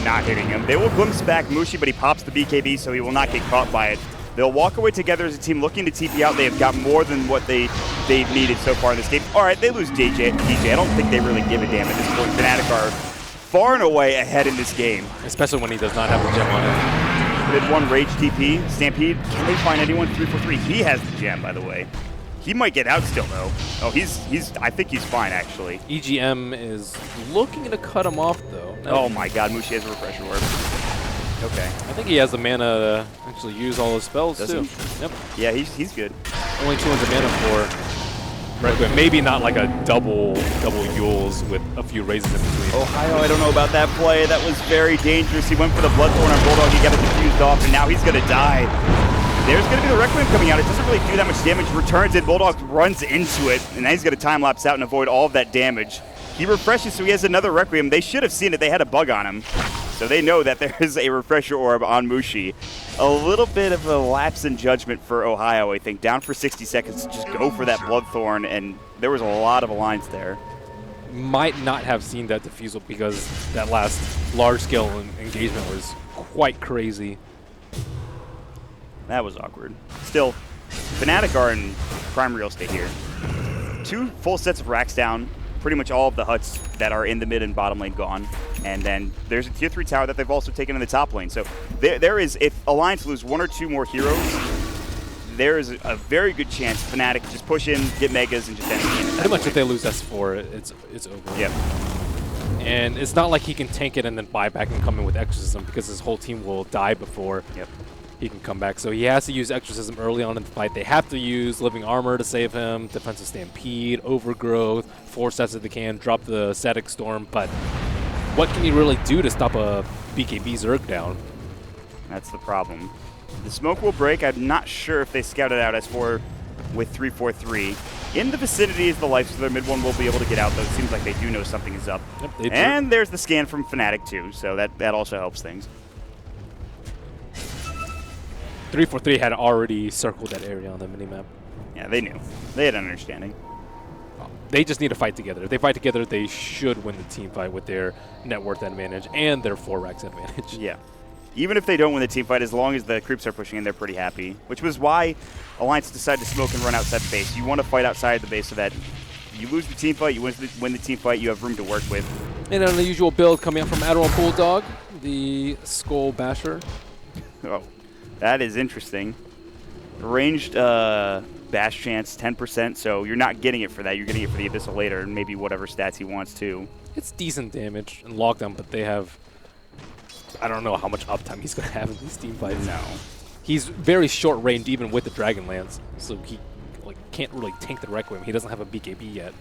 not hitting him. They will glimpse back Mushi, but he pops the BKB, so he will not get caught by it. They'll walk away together as a team looking to TP out. They have got more than what they've needed so far in this game. All right, they lose DJ. I don't think they really give a damn at this point. Fnatic are far and away ahead in this game. Especially when he does not have the gem on him. Mid one Rage TP. Stampede, can they find anyone? 343. He has the gem, by the way. He might get out still, though. Oh, I think he's fine, actually. EGM is looking to cut him off, though. Oh my god, Mushi has a Refresher Orb. Okay. I think he has the mana to actually use all his spells, too. Yep. Yeah, he's good. Only 200 mana for Requiem. Maybe not like a double Yules with a few raises in between. Ohio, I don't know about that play. That was very dangerous. He went for the Bloodthorn on Bulldog. He got it diffused off, and now he's going to die. There's going to be the Requiem coming out. It doesn't really do that much damage. Returns it. Bulldog runs into it, and now he's going to time-lapse out and avoid all of that damage. He refreshes, so he has another Requiem. They should have seen it. They had a bug on him. So they know that there is a Refresher Orb on Mushi. A little bit of a lapse in judgment for Ohio, I think. Down for 60 seconds to just go for that Bloodthorn, and there was a lot of Alliance there. Might not have seen that diffusal because that last large-scale engagement was quite crazy. That was awkward. Still, Fnatic are in prime real estate here. 2 full sets of racks down. Pretty much all of the huts that are in the mid and bottom lane gone. And then there's a tier 3 tower that they've also taken in the top lane. So there is, if Alliance lose 1 or 2 more heroes, there is a very good chance Fnatic just push in, get megas, and just end the game. Pretty much if they lose S4, it's over. Yep. And it's not like he can tank it and then buy back and come in with Exorcism because his whole team will die before he can come back. So he has to use Exorcism early on in the fight. They have to use Living Armor to save him, Defensive Stampede, Overgrowth, 4 sets if they can, drop the Static Storm. But what can he really do to stop a BKB Zerg down? That's the problem. The smoke will break. I'm not sure if they scouted out S4 with 343. In the vicinity is the life, so their mid one will be able to get out, though it seems like they do know something is up. Yep, and there's the scan from Fnatic, too, so that also helps things. 343 had already circled that area on the minimap. Yeah, they knew. They had an understanding. They just need to fight together. If they fight together, they should win the team fight with their net worth advantage and their 4 racks advantage. Yeah. Even if they don't win the team fight, as long as the creeps are pushing in, they're pretty happy. Which was why Alliance decided to smoke and run outside the base. You want to fight outside the base so that you lose the team fight, you win the team fight, you have room to work with. And an unusual build coming out from Admiral Bulldog, the Skull Basher. Oh, that is interesting. Ranged bash chance 10%, so you're not getting it for that. You're getting it for the Abyssal later and maybe whatever stats he wants to. It's decent damage in lockdown, but they have... I don't know how much uptime he's going to have in these team fights. No. He's very short range even with the Dragonlance, so he can't really tank the Requiem. He doesn't have a BKB yet.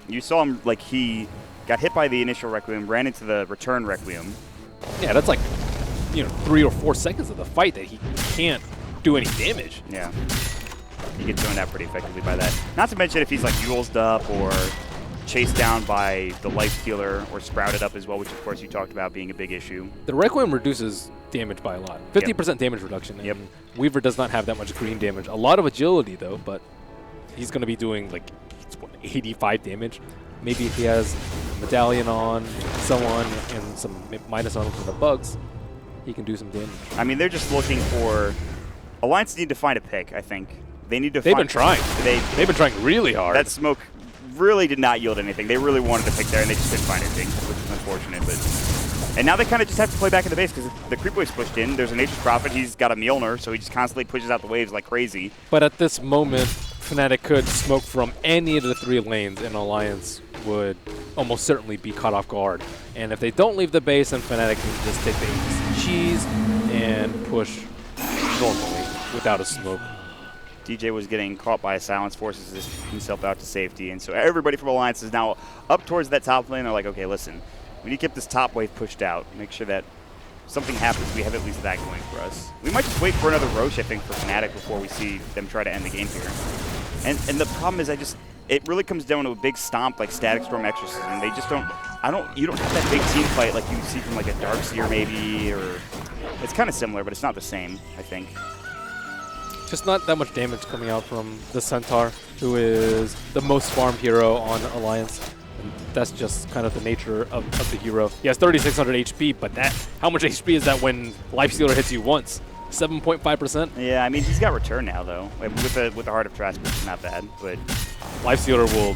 You saw him, like, he got hit by the initial Requiem, ran into the return Requiem. Yeah, that's like, 3 or 4 seconds of the fight that he can't do any damage. Yeah. He gets zoned out pretty effectively by that. Not to mention if he's, like, Yules'd up or chased down by the Life Stealer or sprouted up as well, which, of course, you talked about being a big issue. The Requiem reduces damage by a lot. 50% damage reduction. Yep. And Weaver does not have that much green damage. A lot of agility, though, but he's going to be doing, like, 85 damage. Maybe if he has Medallion on, so on, and some minus on from the bugs, he can do some damage. I mean, they're just looking for... Alliance need to find a pick, I think. They need to They've been trying. They've been trying really hard. That smoke really did not yield anything. They really wanted to pick there, and they just couldn't find anything, which is unfortunate. But and now they kind of just have to play back in the base because the creep wave's pushed in. There's a Nature's Prophet. He's got a Mjolnir, so he just constantly pushes out the waves like crazy. But at this moment, Fnatic could smoke from any of the 3 lanes, and Alliance would almost certainly be caught off guard. And if they don't leave the base, then Fnatic can just take the cheese and push normally without a smoke. DJ was getting caught by a silence, forces himself out to safety, and so everybody from Alliance is now up towards that top lane. They're like, okay, listen, we need to keep this top wave pushed out, make sure that something happens. We have at least that going for us. We might just wait for another Roche, I think, for Fnatic before we see them try to end the game here. And the problem is, it really comes down to a big stomp like Static Storm Exorcism. They just don't. You don't have that big team fight like you see from like a Darkseer maybe, or it's kind of similar, but it's not the same, I think. Just not that much damage coming out from the Centaur, who is the most farmed hero on Alliance. And that's just kind of the nature of the hero. He has 3,600 HP, but how much HP is that when Life Stealer hits you once? 7.5%? Yeah, I mean, he's got return now, though. With the Heart of Trash, which is not bad, but... Life Stealer will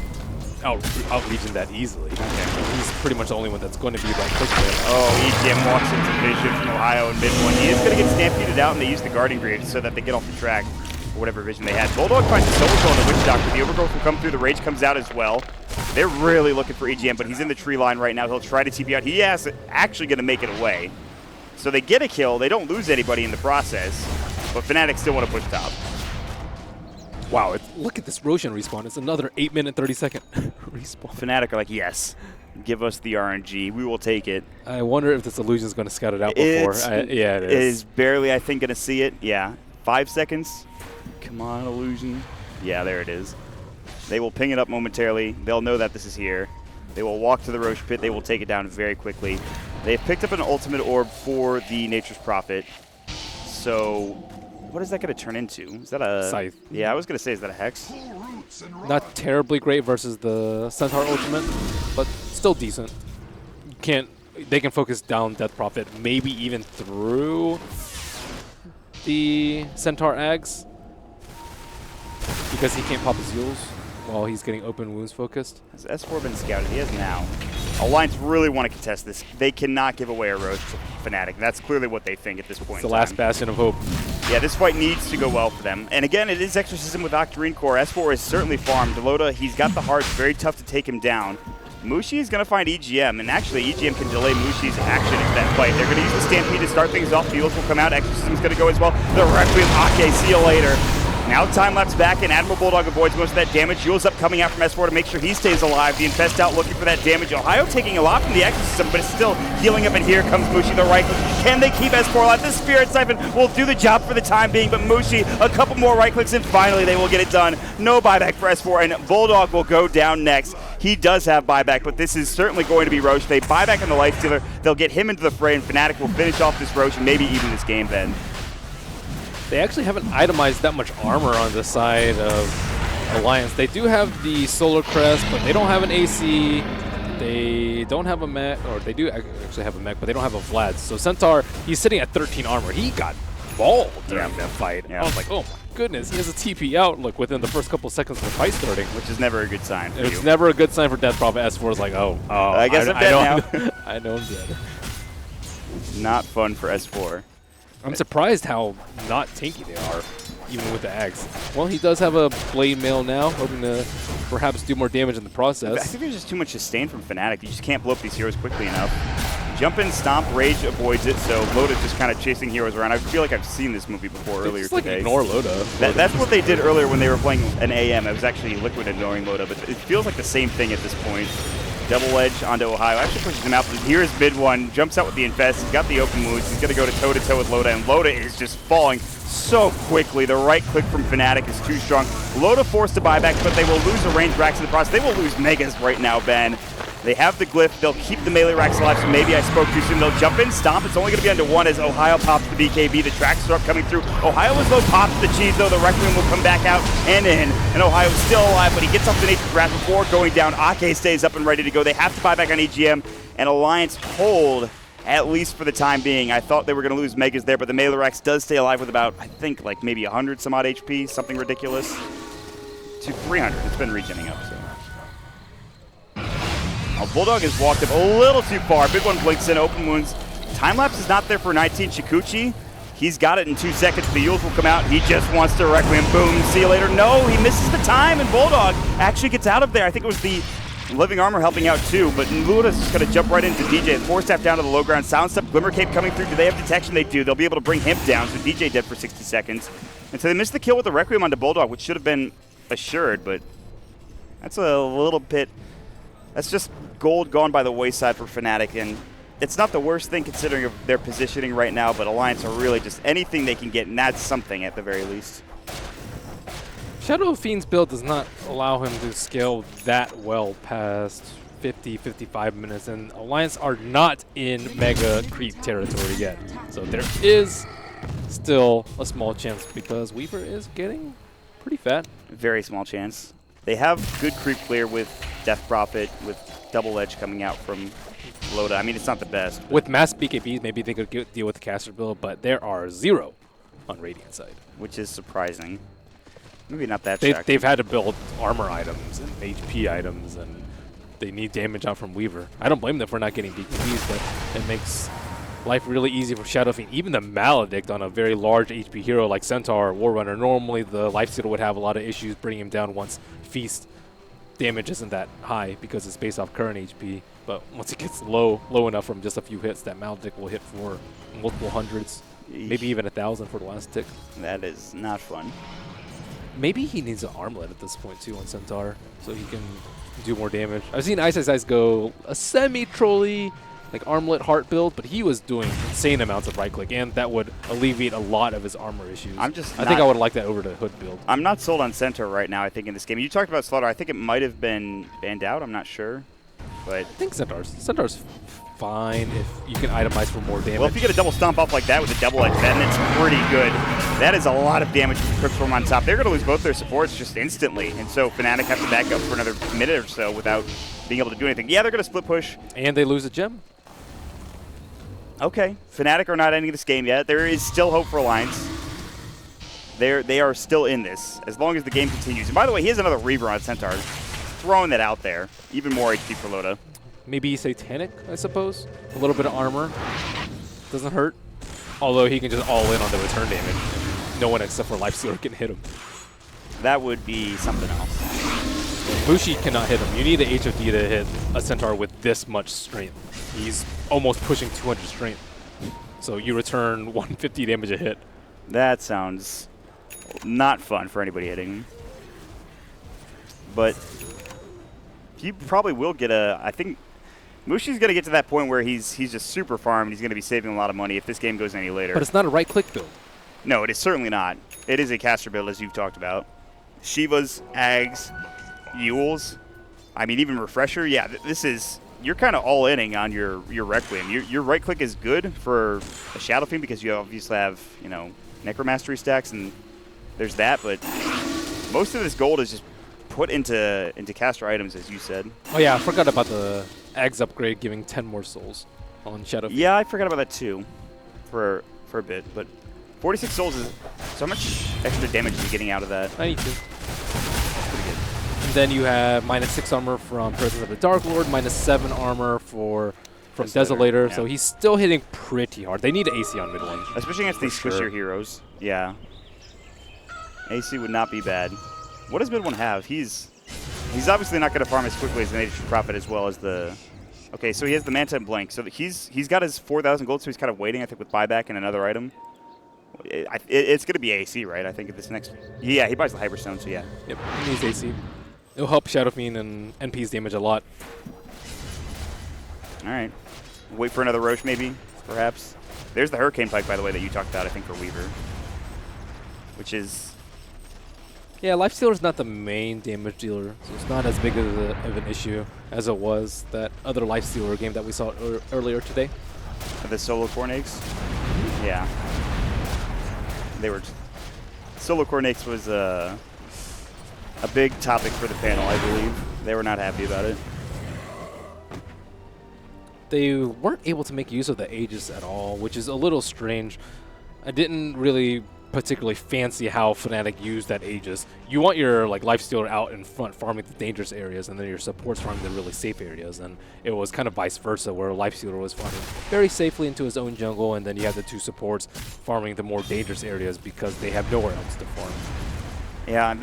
out-region that easily. Okay. He's pretty much the only one that's going to be like quick there. Oh, EGM walks into Vision from Ohio in mid-1. He is going to get stampeded out, and they use the Guarding Greaves so that they get off the track for whatever vision they had. Bulldog finds a Soul Soul on the Witch Doctor. The Overgrowth will come through. The Rage comes out as well. They're really looking for EGM, but he's in the tree line right now. He'll try to TP out. He is actually going to make it away. So they get a kill. They don't lose anybody in the process, but Fnatic still want to push top. Wow, look at this Roshan respawn. It's another 8-minute, 30-second respawn. Fnatic are like, yes, give us the RNG. We will take it. I wonder if this illusion is going to scout it out before. Yeah, it is. It is barely, I think, going to see it. Yeah. 5 seconds. Come on, illusion. Yeah, there it is. They will ping it up momentarily. They'll know that this is here. They will walk to the Roche pit. They will take it down very quickly. They've picked up an ultimate orb for the Nature's Prophet. So what is that going to turn into? Is that a... Scythe. Yeah, I was going to say, is that a Hex? Not terribly great versus the Centaur ultimate, but still decent. They can focus down Death Prophet, maybe even through the Centaur Ags, because he can't pop his Yules while he's getting open wounds focused. Has S4 been scouted? He has now. Alliance really want to contest this. They cannot give away a Roche to Fnatic. That's clearly what they think at this point. It's the last bastion of hope. Yeah, this fight needs to go well for them. And again, it is Exorcism with Octarine Core. S4 is certainly farmed. Delota, he's got the hearts. Very tough to take him down. Mushi is going to find EGM, and actually EGM can delay Mushi's action in that fight. They're going to use the Stampede to start things off. Heals will come out. Exorcism's going to go as well. The Requiem Ake, see you later. Now time lapse back, and Admiral Bulldog avoids most of that damage. Yule's up coming out from S4 to make sure he stays alive. The Infest out looking for that damage. Ohio taking a lot from the Exorcism, but it's still healing up, and here comes Mushi, the right click. Can they keep S4 alive? The Spirit Siphon will do the job for the time being, but Mushi, a couple more right clicks, and finally they will get it done. No buyback for S4, and Bulldog will go down next. He does have buyback, but this is certainly going to be Roche. They buy back on the Life Stealer. They'll get him into the fray, and Fnatic will finish off this Roche and maybe even this game then. They actually haven't itemized that much armor on the side of Alliance. They do have the Solar Crest, but they don't have an AC. They don't have a mech, or they do actually have a mech, but they don't have a Vlad. So Centaur, he's sitting at 13 armor. He got mauled during that fight. Yeah. I was like, oh my goodness, he has a TP outlook within the first couple seconds of the fight starting. Which is never a good sign for It's never a good sign for Death Prophet. S4 is like, oh. I guess I'm dead now. I know I'm dead. Not fun for S4. I'm surprised how not tanky they are. even with the axe. Well, he does have a blade mail now, hoping to perhaps do more damage in the I process. think there's just too much sustain from Fnatic. You just can't blow up these heroes quickly enough. Jump in, stomp, rage avoids it, so Loda's just kind of chasing heroes around. I feel like I've seen this movie before earlier Just like today. ignore Loda. That's what they did earlier when they were playing an AM. It was actually Liquid ignoring Loda, but it feels like the same thing at this point. Double edge onto Ohio. Actually pushes him out. Here's mid one. Jumps out with the infest. He's got the open wounds. He's going to go toe-to-toe with Loda, and Loda is just falling so quickly. The right click from Fnatic is too strong. Loda forced to buyback, but they will lose the range racks in the process. They will lose Megas right now, Ben. They have the glyph. They'll keep the melee racks alive, so maybe I spoke too soon. They'll jump in, stomp. It's only going to be under one as Ohio pops the BKB. The tracks start coming through. Ohio is low, pops the cheese, though. The Requiem will come back out and in. And Ohio is still alive, but he gets off the Nature's Wrath before going down. Ake stays up and ready to go. They have to buy back on EGM, and Alliance hold, at least for the time being. I thought they were going to lose Megas there, but the melee racks does stay alive with about, I think, like maybe 100 some odd HP, something ridiculous. To 300. It's been regenning up, so. Bulldog has walked up a little too far. Big one blinks in, open wounds. Time lapse is not there for 19. Shikuchi, he's got it in 2 seconds. The Yules will come out. He just wants to Requiem. Boom, see you later. No, he misses the time, and Bulldog actually gets out of there. I think it was the Living Armor helping out too, but Luda's just going to jump right into DJ. 4-step down to the low ground. Sound Step, Glimmer Cape coming through. Do they have detection? They do. They'll be able to bring him down, so DJ dead for 60 seconds. And so they missed the kill with the Requiem onto Bulldog, which should have been assured, but that's a little bit... That's just gold gone by the wayside for Fnatic, and it's not the worst thing considering of their positioning right now, but Alliance are really just anything they can get, and that's something at the very least. Shadow Fiend's build does not allow him to scale that well past 50, 55 minutes, and Alliance are not in mega creep territory yet. So there is still a small chance because Weaver is getting pretty fat. Very small chance. They have good creep clear with Death Prophet, with Double Edge coming out from Loda. I mean, it's not the best. With mass BKBs, maybe they could deal with the caster build, but there are 0 on Radiant side. Which is surprising. Maybe not that They've had to build armor items and HP items, and they need damage out from Weaver. I don't blame them for not getting BKBs, but it makes life really easy for Shadow Fiend. Even the Maledict on a very large HP hero like Centaur or Warrunner, normally the Lifesteal would have a lot of issues bringing him down once Feast damage isn't that high because it's based off current HP. But once it gets low enough from just a few hits, that Maledict will hit for multiple hundreds, maybe even 1,000 for the last tick. That is not fun. Maybe he needs an armlet at this point too on Centaur, so he can do more damage. I've seen Ice Ice Ice go a semi-trolly, like armlet heart build, but he was doing insane amounts of right click, and that would alleviate a lot of his armor issues. I think I would like that over to Hood build. I'm not sold on Centaur right now, I think, in this game. You talked about Slaughter. I think it might have been banned out. I'm not sure. But I think Centaur's fine if you can itemize for more damage. Well, if you get a double stomp off like that with a double edge, then it's pretty good. That is a lot of damage with the Cryptstorm on top. They're going to lose both their supports just instantly, and so Fnatic have to back up for another minute or so without being able to do anything. Yeah, they're going to split push. And they lose a gem. Okay, Fnatic are not ending this game yet. There is still hope for Alliance. They are still in this, as long as the game continues. And by the way, he has another Reaver on Centaur. Throwing that out there. Even more HP for Loda. Maybe Satanic, I suppose. A little bit of armor. Doesn't hurt. Although he can just all in on the return damage. No one except for Lifestealer can hit him. That would be something else. Mushi cannot hit him. You need the HOD to hit a Centaur with this much strength. He's almost pushing 200 strength. So you return 150 damage a hit. That sounds not fun for anybody hitting him. But he probably will get a... I think Mushi's going to get to that point where he's just super farmed. He's going to be saving a lot of money if this game goes any later. But it's not a right-click build. No, it is certainly not. It is a caster build, as you've talked about. Shivas, Ags, Yules. I mean, even Refresher. Yeah, this is... You're kind of all-inning on your Requiem. Your right-click is good for a Shadow Fiend because you obviously have, you know, Necromastery stacks, and there's that, but most of this gold is just put into caster items, as you said. Oh yeah, I forgot about the Ags upgrade giving 10 more souls on Shadow Fiend. Yeah, I forgot about that too for a bit, but 46 souls is so much extra damage you're getting out of that. 92. That's pretty good. And then you have -6 armor from Presence of the Dark Lord, -7 armor from Desolator, yeah. so he's still hitting pretty hard. They need an AC on mid lane. Especially against these sure. squishier heroes. Yeah. AC would not be bad. What does mid one have? He's obviously not going to farm as quickly as an Age of Prophet as well as the... Okay, so he has the Manta and Blank. So he's got his 4,000 gold, so he's kind of waiting, I think, with buyback and another item. It's going to be AC, right? I think at this next... Yeah, he buys the Hyperstone, so yeah. Yep, he needs AC. It'll help Shadow Fiend and NP's damage a lot. All right. Wait for another Roche, maybe, perhaps. There's the Hurricane Pike, by the way, that you talked about, I think, for Weaver. Which is... Yeah, Lifestealer is not the main damage dealer, so it's not as big of an issue as it was that other Lifestealer game that we saw earlier today. The Solo Cornakes? Yeah. They were... Solo Cornakes was a big topic for the panel, I believe. They were not happy about it. They weren't able to make use of the Aegis at all, which is a little strange. I didn't really particularly fancy how Fnatic used that Aegis. You want your Lifestealer out in front farming the dangerous areas, and then your supports farming the really safe areas, and it was kind of vice versa, where Lifestealer was farming very safely into his own jungle, and then you have the two supports farming the more dangerous areas because they have nowhere else to farm. Yeah,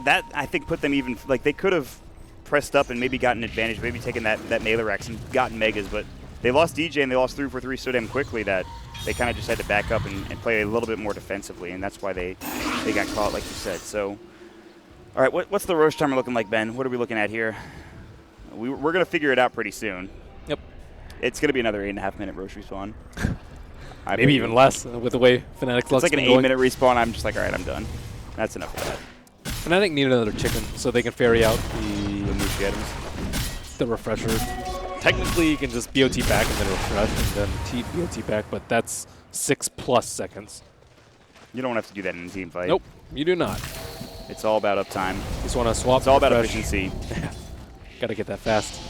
that I think put them even... they could have pressed up and maybe gotten an advantage, maybe taken that melee racks and gotten Megas, but they lost DJ and they lost 3-4-3 so damn quickly that they kind of just had to back up and play a little bit more defensively, and that's why they got caught, like you said. So, all right, what's the Roche timer looking like, Ben? What are we looking at here? We're going to figure it out pretty soon. Yep. It's going to be another 8.5-minute Roche respawn. Maybe even less with the way Fnatic's It's like an 8-minute respawn. I'm just like, all right, I'm done. That's enough of that. Fnatic need another chicken so they can ferry out the Mushi items. The refresher. Technically, you can just BOT back and then refresh and then BOT back, but that's 6+ seconds. You don't have to do that in a team fight. Nope, you do not. It's all about uptime. Just want to swap. It's all about refresh. efficiency. Got to get that fast.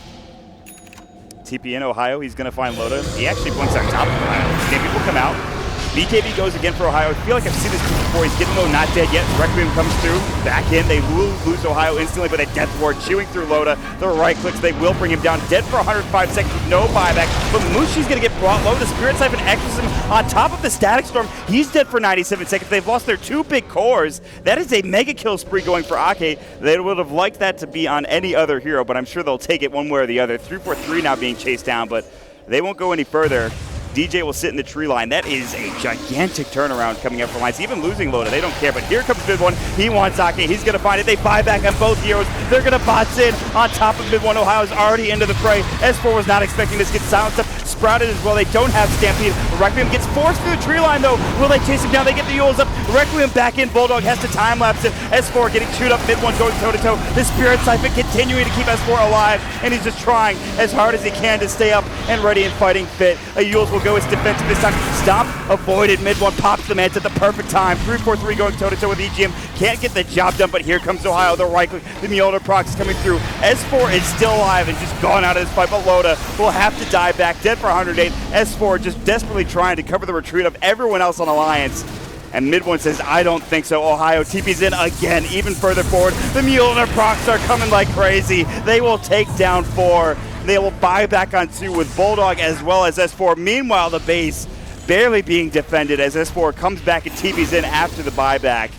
TP in Ohio, he's going to find Loda. He actually blinks on top of Ohio. Can people come out? BKB goes again for Ohio. I feel like I've seen this before. He's getting low, not dead yet. Requiem comes through. Back in. They will lose Ohio instantly, but a death ward chewing through Loda. The right clicks. They will bring him down. Dead for 105 seconds with no buyback. But Mushi's going to get brought low. The Spirit Siphon Exorcism on top of the Static Storm. He's dead for 97 seconds. They've lost their two big cores. That is a mega kill spree going for Ake. They would have liked that to be on any other hero, but I'm sure they'll take it one way or the other. 3-4-3 now being chased down, but they won't go any further. DJ will sit in the tree line. That is a gigantic turnaround coming up for Alliance. Even losing Loda, they don't care. But here comes mid one. He wants Ake. He's going to find it. They buy back on both heroes. They're going to bots in on top of mid one. Ohio's already into the fray. S4 was not expecting this. Gets silenced up. Sprouted as well. They don't have Stampede. Requiem gets forced through the tree line, though. Will they chase him down? They get the Yules up. Requiem back in. Bulldog has to time-lapse it. S4 getting chewed up. Mid one going toe-to-toe. The Spirit Siphon continuing to keep S4 alive. And he's just trying as hard as he can to stay up and ready and fighting fit. A Yules will go as defensive this time. Stomp avoided. Mid one pops the Manta at the perfect time. 3-4-3 going toe-to-toe with EGM. Can't get the job done, but here comes Ohio. The right click. The Mjolnir proc is coming through. S4 is still alive and just gone out of this fight, but Loda will have to die back. Dead for 108. S4 just desperately trying to cover the retreat of everyone else on Alliance. And mid one says, I don't think so. Ohio TP's in again, even further forward. The Mjolnir procs are coming like crazy. They will take down 4. They will buy back on 2 with Bulldog as well as S4. Meanwhile, the base barely being defended as S4 comes back and TP's in after the buyback.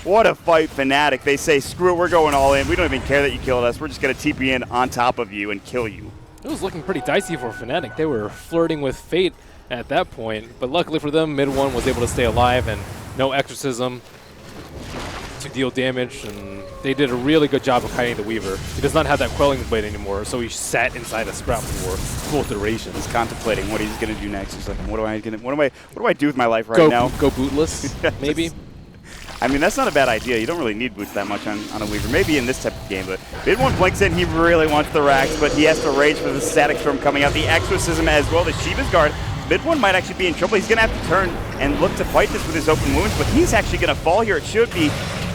What a fight, Fnatic. They say, screw it, we're going all in. We don't even care that you killed us. We're just going to TP in on top of you and kill you. It was looking pretty dicey for Fnatic. They were flirting with fate at that point, but luckily for them, mid one was able to stay alive and no exorcism to deal damage, and they did a really good job of hiding the Weaver. He does not have that Quelling Blade anymore, so he sat inside a Sprout for full duration. He's contemplating what he's going to do next. He's like, what do I do with my life right now? Go bootless, maybe. I mean, that's not a bad idea. You don't really need boots that much on a Weaver. Maybe in this type of game, but mid one blinks in. He really wants the racks, but he has to rage for the Static Storm coming out. The Exorcism as well, the Shiva's Guard. Mid one might actually be in trouble. He's going to have to turn and look to fight this with his open wounds, but he's actually going to fall here. It should be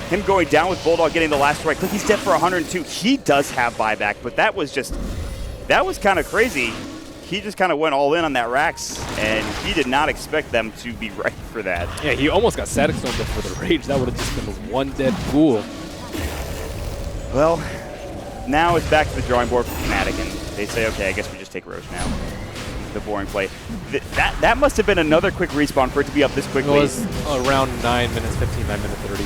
him going down with Bulldog getting the last right click. He's dead for 102. He does have buyback, but that was kind of crazy. He just kind of went all in on that Rax, and he did not expect them to be ready for that. Yeah, he almost got Static Storm for the rage. That would have just been one dead ghoul. Well, now it's back to the drawing board for Fnatic, and they say, okay, I guess we just take Roche now. The boring play. That must have been another quick respawn for it to be up this quickly. It was around 9 minutes 15, 9 minutes 30.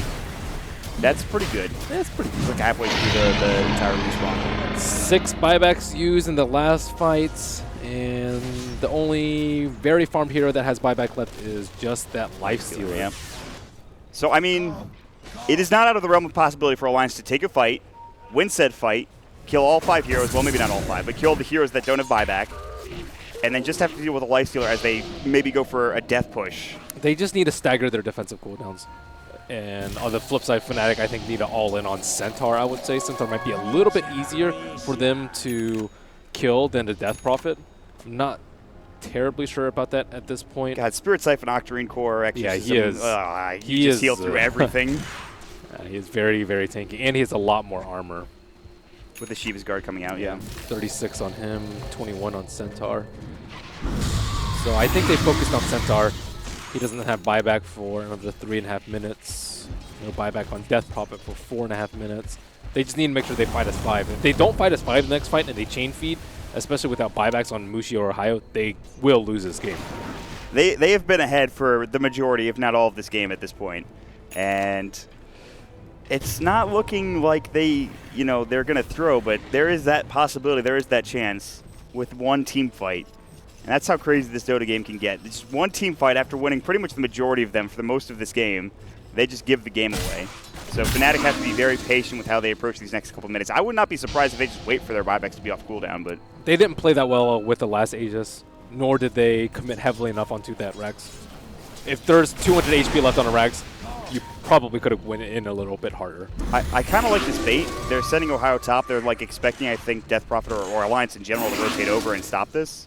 That's pretty good. That's pretty It's like halfway through the entire respawn. 6 buybacks used in the last fight, and the only very farmed hero that has buyback left is just that Lifestealer. Yeah. So, I mean, it is not out of the realm of possibility for Alliance to take a fight, win said fight, kill all 5 heroes, well, maybe not all 5, but kill the heroes that don't have buyback, and then just have to deal with a Lifestealer as they maybe go for a death push. They just need to stagger their defensive cooldowns. And on the flip side, Fnatic, I think, need to all-in on Centaur, I would say. Centaur might be a little bit easier for them to kill than the Death Prophet. I'm not terribly sure about that at this point. God, Spirit Siphon, Octarine Core, Exorcism. Yeah, he is. He just healed through everything. He is very, very tanky. And he has a lot more armor. With the Shiva's Guard coming out, yeah. 36 on him, 21 on Centaur. So I think they focused on Centaur. He doesn't have buyback for another 3.5 minutes. No buyback on Death Prophet for 4.5 minutes. They just need to make sure they fight as 5. If they don't fight as 5 in the next fight and they chain feed, especially without buybacks on Mushi or Ohio, they will lose this game. They have been ahead for the majority, if not all, of this game at this point. And it's not looking like they're going to throw, but there is that possibility, there is that chance with one team fight. And that's how crazy this Dota game can get. It's just one team fight after winning pretty much the majority of them for the most of this game. They just give the game away. So Fnatic has to be very patient with how they approach these next couple minutes. I would not be surprised if they just wait for their buybacks to be off cooldown, but they didn't play that well with the last Aegis, nor did they commit heavily enough onto that Rex. If there's 200 HP left on a Rex, you probably could have went in a little bit harder. I kind of like this bait. They're sending Ohio top. They're like expecting, I think, Death Prophet or Alliance in general to rotate over and stop this.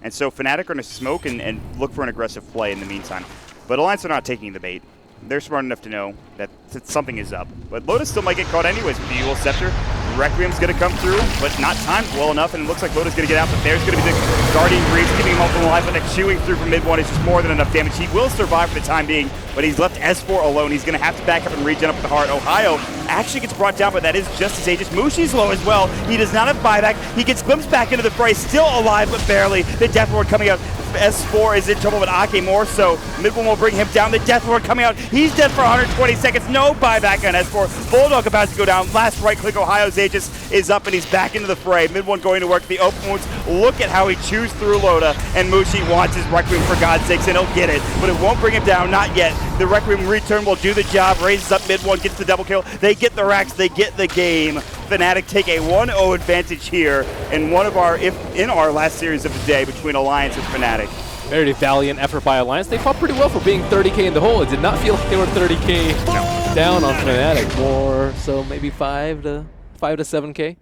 And so Fnatic are going to smoke and look for an aggressive play in the meantime. But Alliance are not taking the bait. They're smart enough to know that something is up. But Lotus still might get caught anyways with the Eagle Scepter. Requiem's going to come through, but not timed well enough, and it looks like Lotus going to get out, but there's going to be the Guardian Greaves keeping him up from life, but that chewing through from mid-1 is just more than enough damage. He will survive for the time being, but he's left S4 alone. He's going to have to back up and regen up with the heart. Ohio actually gets brought down, but that is just as Aegis. Mushi's low as well. He does not have buyback. He gets glimpsed back into the fray, still alive, but barely. The Death Lord coming out. S4 is in trouble, but Ake more so. Mid-1 will bring him down. The Death Lord coming out. He's dead for 120 seconds. No buyback on S4. Bulldog about to go down. Last right click. Ohio's Aegis is up, and he's back into the fray. Mid-1 going to work. The open wounds. Look at how he chews through Loda, and Mushi wants his Requiem for God's sakes, and he'll get it, but it won't bring him down. Not yet. The Requiem return will do the job. Raises up mid-1, gets the double kill. They get the racks. They get the game. Fnatic take a 1-0 advantage here in in our last series of the day between Alliance and Fnatic. Very valiant effort by Alliance. They fought pretty well for being 30k in the hole. It did not feel like they were 30k down on Fnatic. More so maybe 5 to 7k.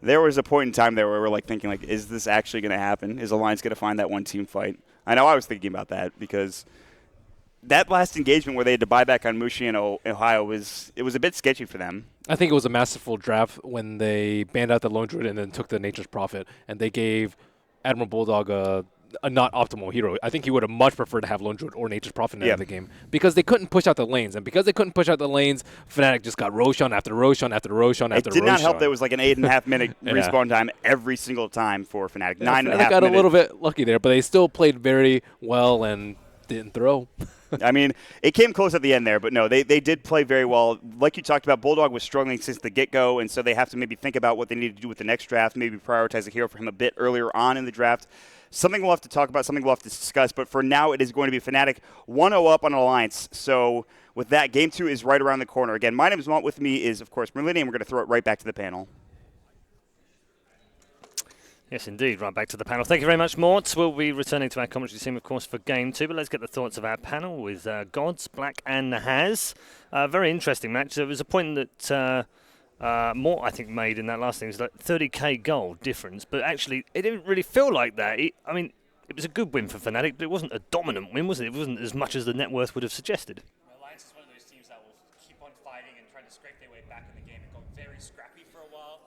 There was a point in time there where we're like thinking, like, is this actually going to happen? Is Alliance going to find that one team fight? I know I was thinking about that because that last engagement where they had to buy back on Mushi and Ohio was a bit sketchy for them. I think it was a masterful draft when they banned out the Lone Druid and then took the Nature's Prophet, and they gave Admiral Bulldog a not optimal hero. I think he would have much preferred to have Lone Druid or Nature's Prophet in the game because they couldn't push out the lanes. And because they couldn't push out the lanes, Fnatic just got Roshan after Roshan after Roshan after Roshan. It did not help that it was like an 8.5 minute respawn time every single time for Fnatic. Yeah, 9.5 minutes. Fnatic got a little bit lucky there, but they still played very well and didn't throw. I mean, it came close at the end there, but no, they did play very well. Like you talked about, Bulldog was struggling since the get-go, and so they have to maybe think about what they need to do with the next draft, maybe prioritize a hero for him a bit earlier on in the draft. Something we'll have to talk about, something we'll have to discuss, but for now it is going to be Fnatic 1-0 up on Alliance. So with that, Game 2 is right around the corner. Again, my name is Mont. With me is, of course, Merlini, and we're going to throw it right back to the panel. Yes, indeed. Right back to the panel. Thank you very much, Mort. We'll be returning to our commentary team, of course, for Game 2, but let's get the thoughts of our panel with Gods, Black, and Nahaz. Very interesting match. There was a point that Mort, I think, made in that last thing. It was like 30k goal difference, but actually it didn't really feel like that. It was a good win for Fnatic, but it wasn't a dominant win, was it? It wasn't as much as the net worth would have suggested. Alliance is one of those teams that will keep on fighting and trying to scrape their way back in the game. It got very scrappy for a while.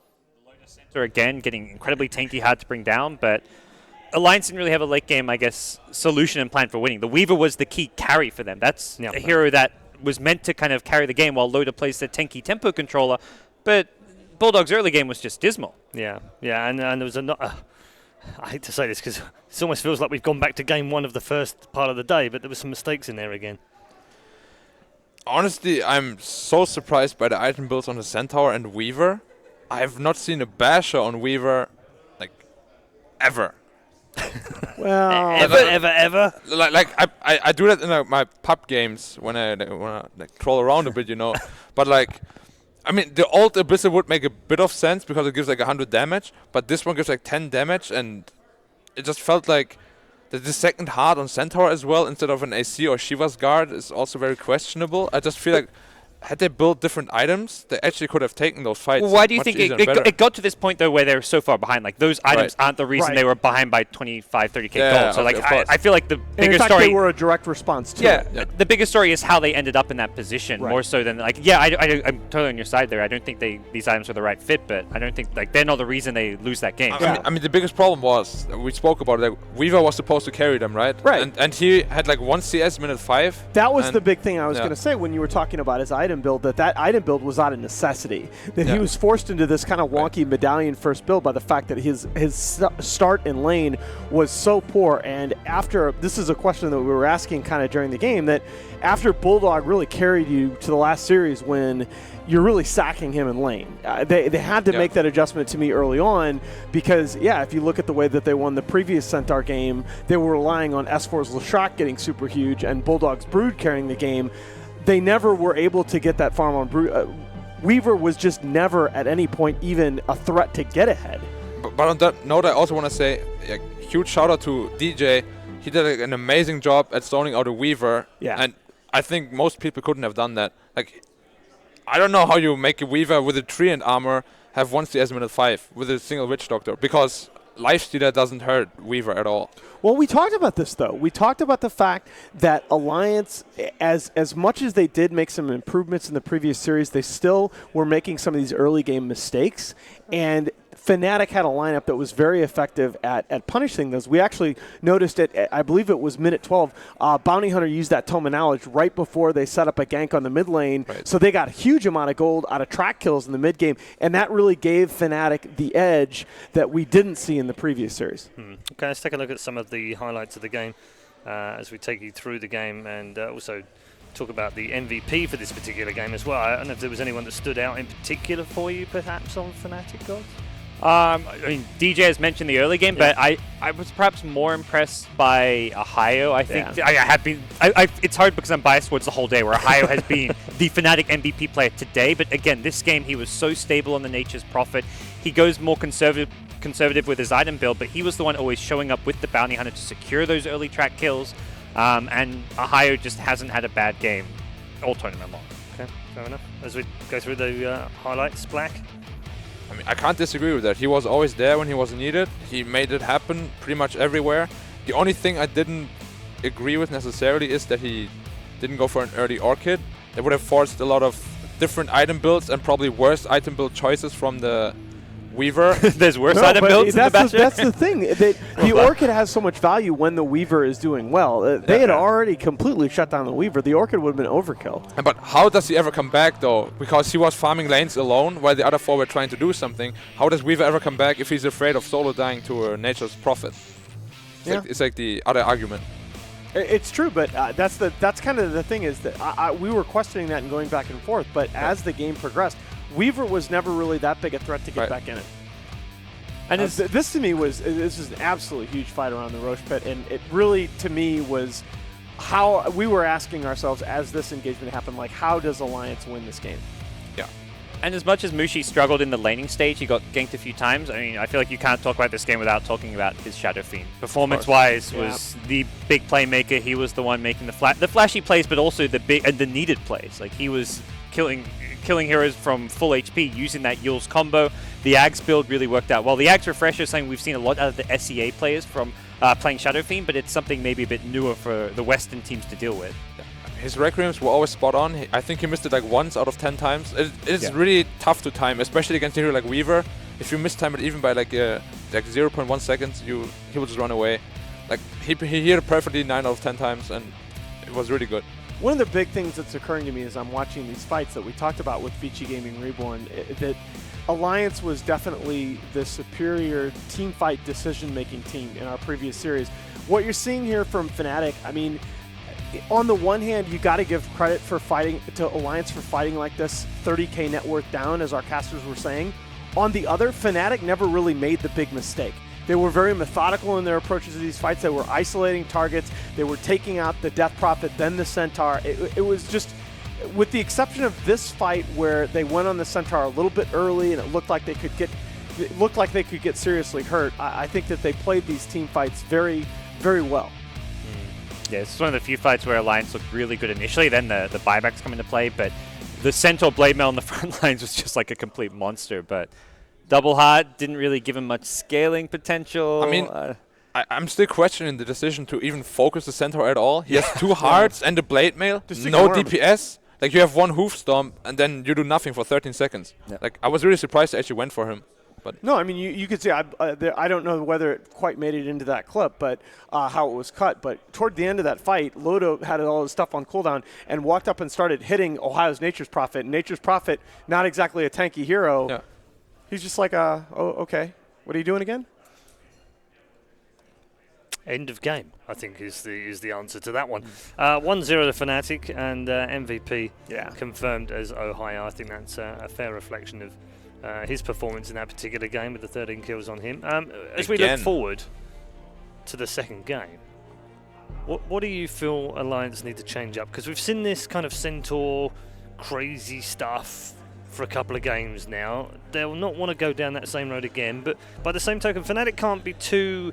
The Lotus Center Again, getting incredibly tanky, hard to bring down, but Alliance didn't really have a late game, I guess, solution and plan for winning. The Weaver was the key carry for them. That's a hero that was meant to kind of carry the game while Loda plays the tanky tempo controller, but Bulldog's early game was just dismal. Yeah, and there was I hate to say this because it almost feels like we've gone back to Game 1 of the first part of the day, but there were some mistakes in there again. Honestly, I'm so surprised by the item builds on the Centaur and Weaver. I have not seen a basher on Weaver, like, ever. Well, Ever. Like I do that in my pub games when I like troll around a bit, you know. But like, I mean, the old Abyssal would make a bit of sense because it gives like 100 damage, but this one gives like 10 damage, and it just felt like the second heart on Centaur as well instead of an AC or Shiva's Guard is also very questionable. I just feel like had they built different items, they actually could have taken those fights. Well, why do you much think easier and better. it got to this point, though, where they were so far behind? Like, those items aren't the reason Right. they were behind by 25, 30k Yeah, gold. So, like, of course. I feel like the and in bigger fact, story... they were a direct response to Yeah, it. the biggest story is how they ended up in that position, Right. more so than, like, yeah, I'm totally on your side there. I don't think these items are the right fit, but I don't think, like, they're not the reason they lose that game. I mean, the biggest problem was, we spoke about it, like, Weaver was supposed to carry them, right? Right. And he had like 1 CS minute 5. That was and the big thing I was yeah. going to say when you were talking about his item build, that item build was out of necessity. That he Yeah. was forced into this kind of wonky medallion first build by the fact that his start in lane was so poor. And after, this is a question that we were asking kind of during the game, that after Bulldog really carried you to the last series when you're really sacking him in lane. They had to make that adjustment to me early on because, yeah, if you look at the way that they won the previous Centaur game, they were relying on S4's Leshrac getting super huge and Bulldog's Brood carrying the game. They never were able to get that farm on Brood. Weaver was just never at any point even a threat to get ahead. But on that note, I also want to say a huge shout out to DJ. He did like, an amazing job at zoning out a Weaver. Yeah. And I think most people couldn't have done that. Like, I don't know how you make a Weaver with a 3 and armor have 1 CS minute 5 with a single Witch Doctor, because Lifestealer doesn't hurt Weaver at all. Well, we talked about this, though. We talked about the fact that Alliance, as much as they did make some improvements in the previous series, they still were making some of these early game mistakes. And Fnatic had a lineup that was very effective at punishing those. We actually noticed it, I believe it was minute 12, Bounty Hunter used that Tome of Knowledge right before they set up a gank on the mid lane. Right. So they got a huge amount of gold out of track kills in the mid game, and that really gave Fnatic the edge that we didn't see in the previous series. Okay, let's take a look at some of the highlights of the game as we take you through the game, and also talk about the MVP for this particular game as well. I don't know if there was anyone that stood out in particular for you, perhaps, on Fnatic Gods? I mean, DJ has mentioned the early game, but I was perhaps more impressed by Ohio. I think I have been. It's hard because I'm biased towards the whole day, where Ohio has been the Fnatic MVP player today. But again, this game he was so stable on the Nature's Prophet. He goes more conservative with his item build, but he was the one always showing up with the Bounty Hunter to secure those early track kills. And Ohio just hasn't had a bad game all tournament long. Okay, fair enough. As we go through the highlights, Black. I mean, I can't disagree with that. He was always there when he was needed. He made it happen pretty much everywhere. The only thing I didn't agree with necessarily is that he didn't go for an early Orchid. That would have forced a lot of different item builds and probably worse item build choices from the Weaver. There's worse No, item but builds in the that's Bastion. the thing. The Orchid has so much value when the Weaver is doing well. They had already completely shut down the Weaver. The Orchid would have been overkill. But how does he ever come back, though? Because he was farming lanes alone while the other 4 were trying to do something. How does Weaver ever come back if he's afraid of solo dying to a Nature's Prophet? It's like the other argument. It's true, but that's kind of the thing is that we were questioning that and going back and forth. But as the game progressed, Weaver was never really that big a threat to get back in it. And this to me this is an absolutely huge fight around the Roche pit, and it really to me was how we were asking ourselves as this engagement happened, like how does Alliance win this game? Yeah. And as much as Mushi struggled in the laning stage, he got ganked a few times. I mean, I feel like you can't talk about this game without talking about his Shadow Fiend. Performance-wise, was the big playmaker. He was the one making the flashy plays, but also the big and the needed plays. Like he was killing heroes from full HP using that Yule's combo. The Ags build really worked out well. The Ags Refresher is something we've seen a lot out of the SEA players from playing Shadow Fiend, but it's something maybe a bit newer for the Western teams to deal with. His Requiems were always spot on. I think he missed it like once out of 10 times. It's really tough to time, especially against a hero like Weaver. If you mistime it even by like 0.1 seconds, he will just run away. Like he hit it perfectly 9 out of 10 times, and it was really good. One of the big things that's occurring to me as I'm watching these fights that we talked about with Vici Gaming Reborn, that Alliance was definitely the superior team fight decision-making team in our previous series. What you're seeing here from Fnatic, I mean, on the one hand, you got to give credit for fighting to Alliance for fighting like this, 30K net worth down, as our casters were saying. On the other, Fnatic never really made the big mistake. They were very methodical in their approaches to these fights. They were isolating targets. They were taking out the Death Prophet, then the Centaur. It was just, with the exception of this fight where they went on the Centaur a little bit early and it looked like they could get seriously hurt. I think that they played these team fights very, very well. Yeah, it's one of the few fights where Alliance looked really good initially, then the buybacks come into play, but the Centaur Blade Mail on the front lines was just like a complete monster, but Double Heart didn't really give him much scaling potential. I mean, I'm still questioning the decision to even focus the Centaur at all. He has 2 hearts and a Blade Mail, no DPS. Like, you have 1 Hoof Stomp, and then you do nothing for 13 seconds. Yeah. Like, I was really surprised they actually went for him. But no, I mean, you could see, I don't know whether it quite made it into that clip, but how it was cut. But toward the end of that fight, Lodo had all his stuff on cooldown and walked up and started hitting Ohio's Nature's Prophet. Nature's Prophet, not exactly a tanky hero. Yeah. He's just like, oh, okay. What are you doing again? End of game, I think, is the answer to that one. 1-0 to Fnatic, and MVP confirmed as Ohio. I think that's a fair reflection of his performance in that particular game with the 13 kills on him. As we look forward to the second game, what do you feel Alliance need to change up? Because we've seen this kind of Centaur crazy stuff for a couple of games now. They'll not want to go down that same road again, but by the same token, Fnatic can't be too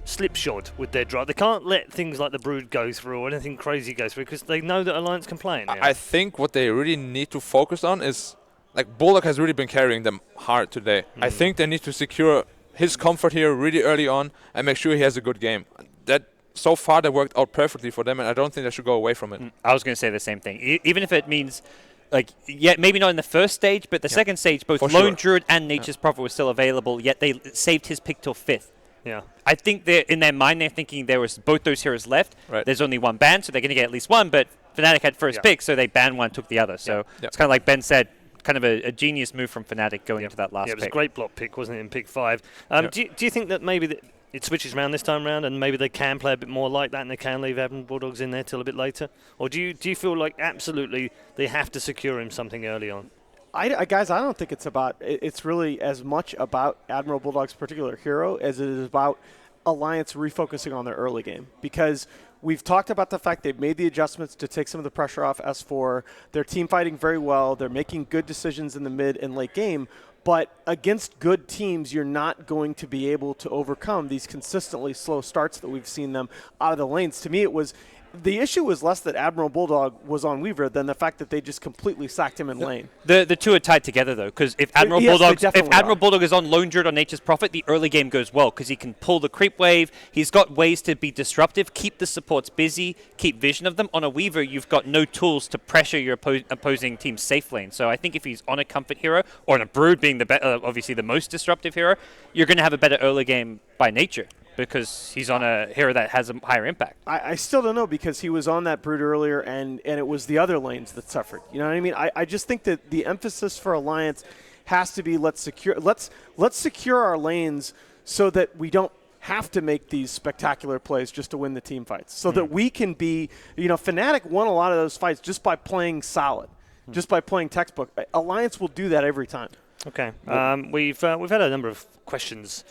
slipshod with their drive. They can't let things like the Brood go through or anything crazy go through because they know that Alliance can play it now. I think what they really need to focus on is, like, Bulldog has really been carrying them hard today. I think they need to secure his comfort here really early on and make sure he has a good game. That so far that worked out perfectly for them, and I don't think they should go away from it. I was going to say the same thing. Even if it means, like, maybe not in the first stage, but the second stage, both Lone Druid and Nature's Prophet were still available, yet they saved his pick till 5th. Yeah, I think in their mind they're thinking there was both those heroes left. Right. There's only one ban, so they're going to get at least one, but Fnatic had first pick, so they banned one, took the other. So it's kind of like Ben said, kind of a genius move from Fnatic going into that last pick. Yeah, it was a great block pick, wasn't it, in pick 5. Do you think that maybe it switches around this time around and maybe they can play a bit more like that and they can leave Admiral Bulldogs in there till a bit later? Or do you feel like absolutely they have to secure him something early on? Guys, I don't think it's really as much about Admiral Bulldog's particular hero as it is about Alliance refocusing on their early game, because we've talked about the fact they've made the adjustments to take some of the pressure off S4. They're team fighting very well. They're making good decisions in the mid and late game. But against good teams, you're not going to be able to overcome these consistently slow starts that we've seen them out of the lanes. To me, the issue was less that Admiral Bulldog was on Weaver than the fact that they just completely sacked him in lane. The two are tied together, though, because if Admiral Bulldog is on Lone Druid or Nature's Prophet, the early game goes well because he can pull the creep wave. He's got ways to be disruptive, keep the supports busy, keep vision of them. On a Weaver, you've got no tools to pressure your opposing team's safe lane. So I think if he's on a comfort hero, or on a Brood being obviously the most disruptive hero, you're going to have a better early game by nature, because he's on a hero that has a higher impact. I still don't know, because he was on that Brood earlier, and it was the other lanes that suffered. You know what I mean? I just think that the emphasis for Alliance has to be let's secure our lanes so that we don't have to make these spectacular plays just to win the team fights. So that we can be, Fnatic won a lot of those fights just by playing solid, just by playing textbook. Alliance will do that every time. Okay. We've had a number of questions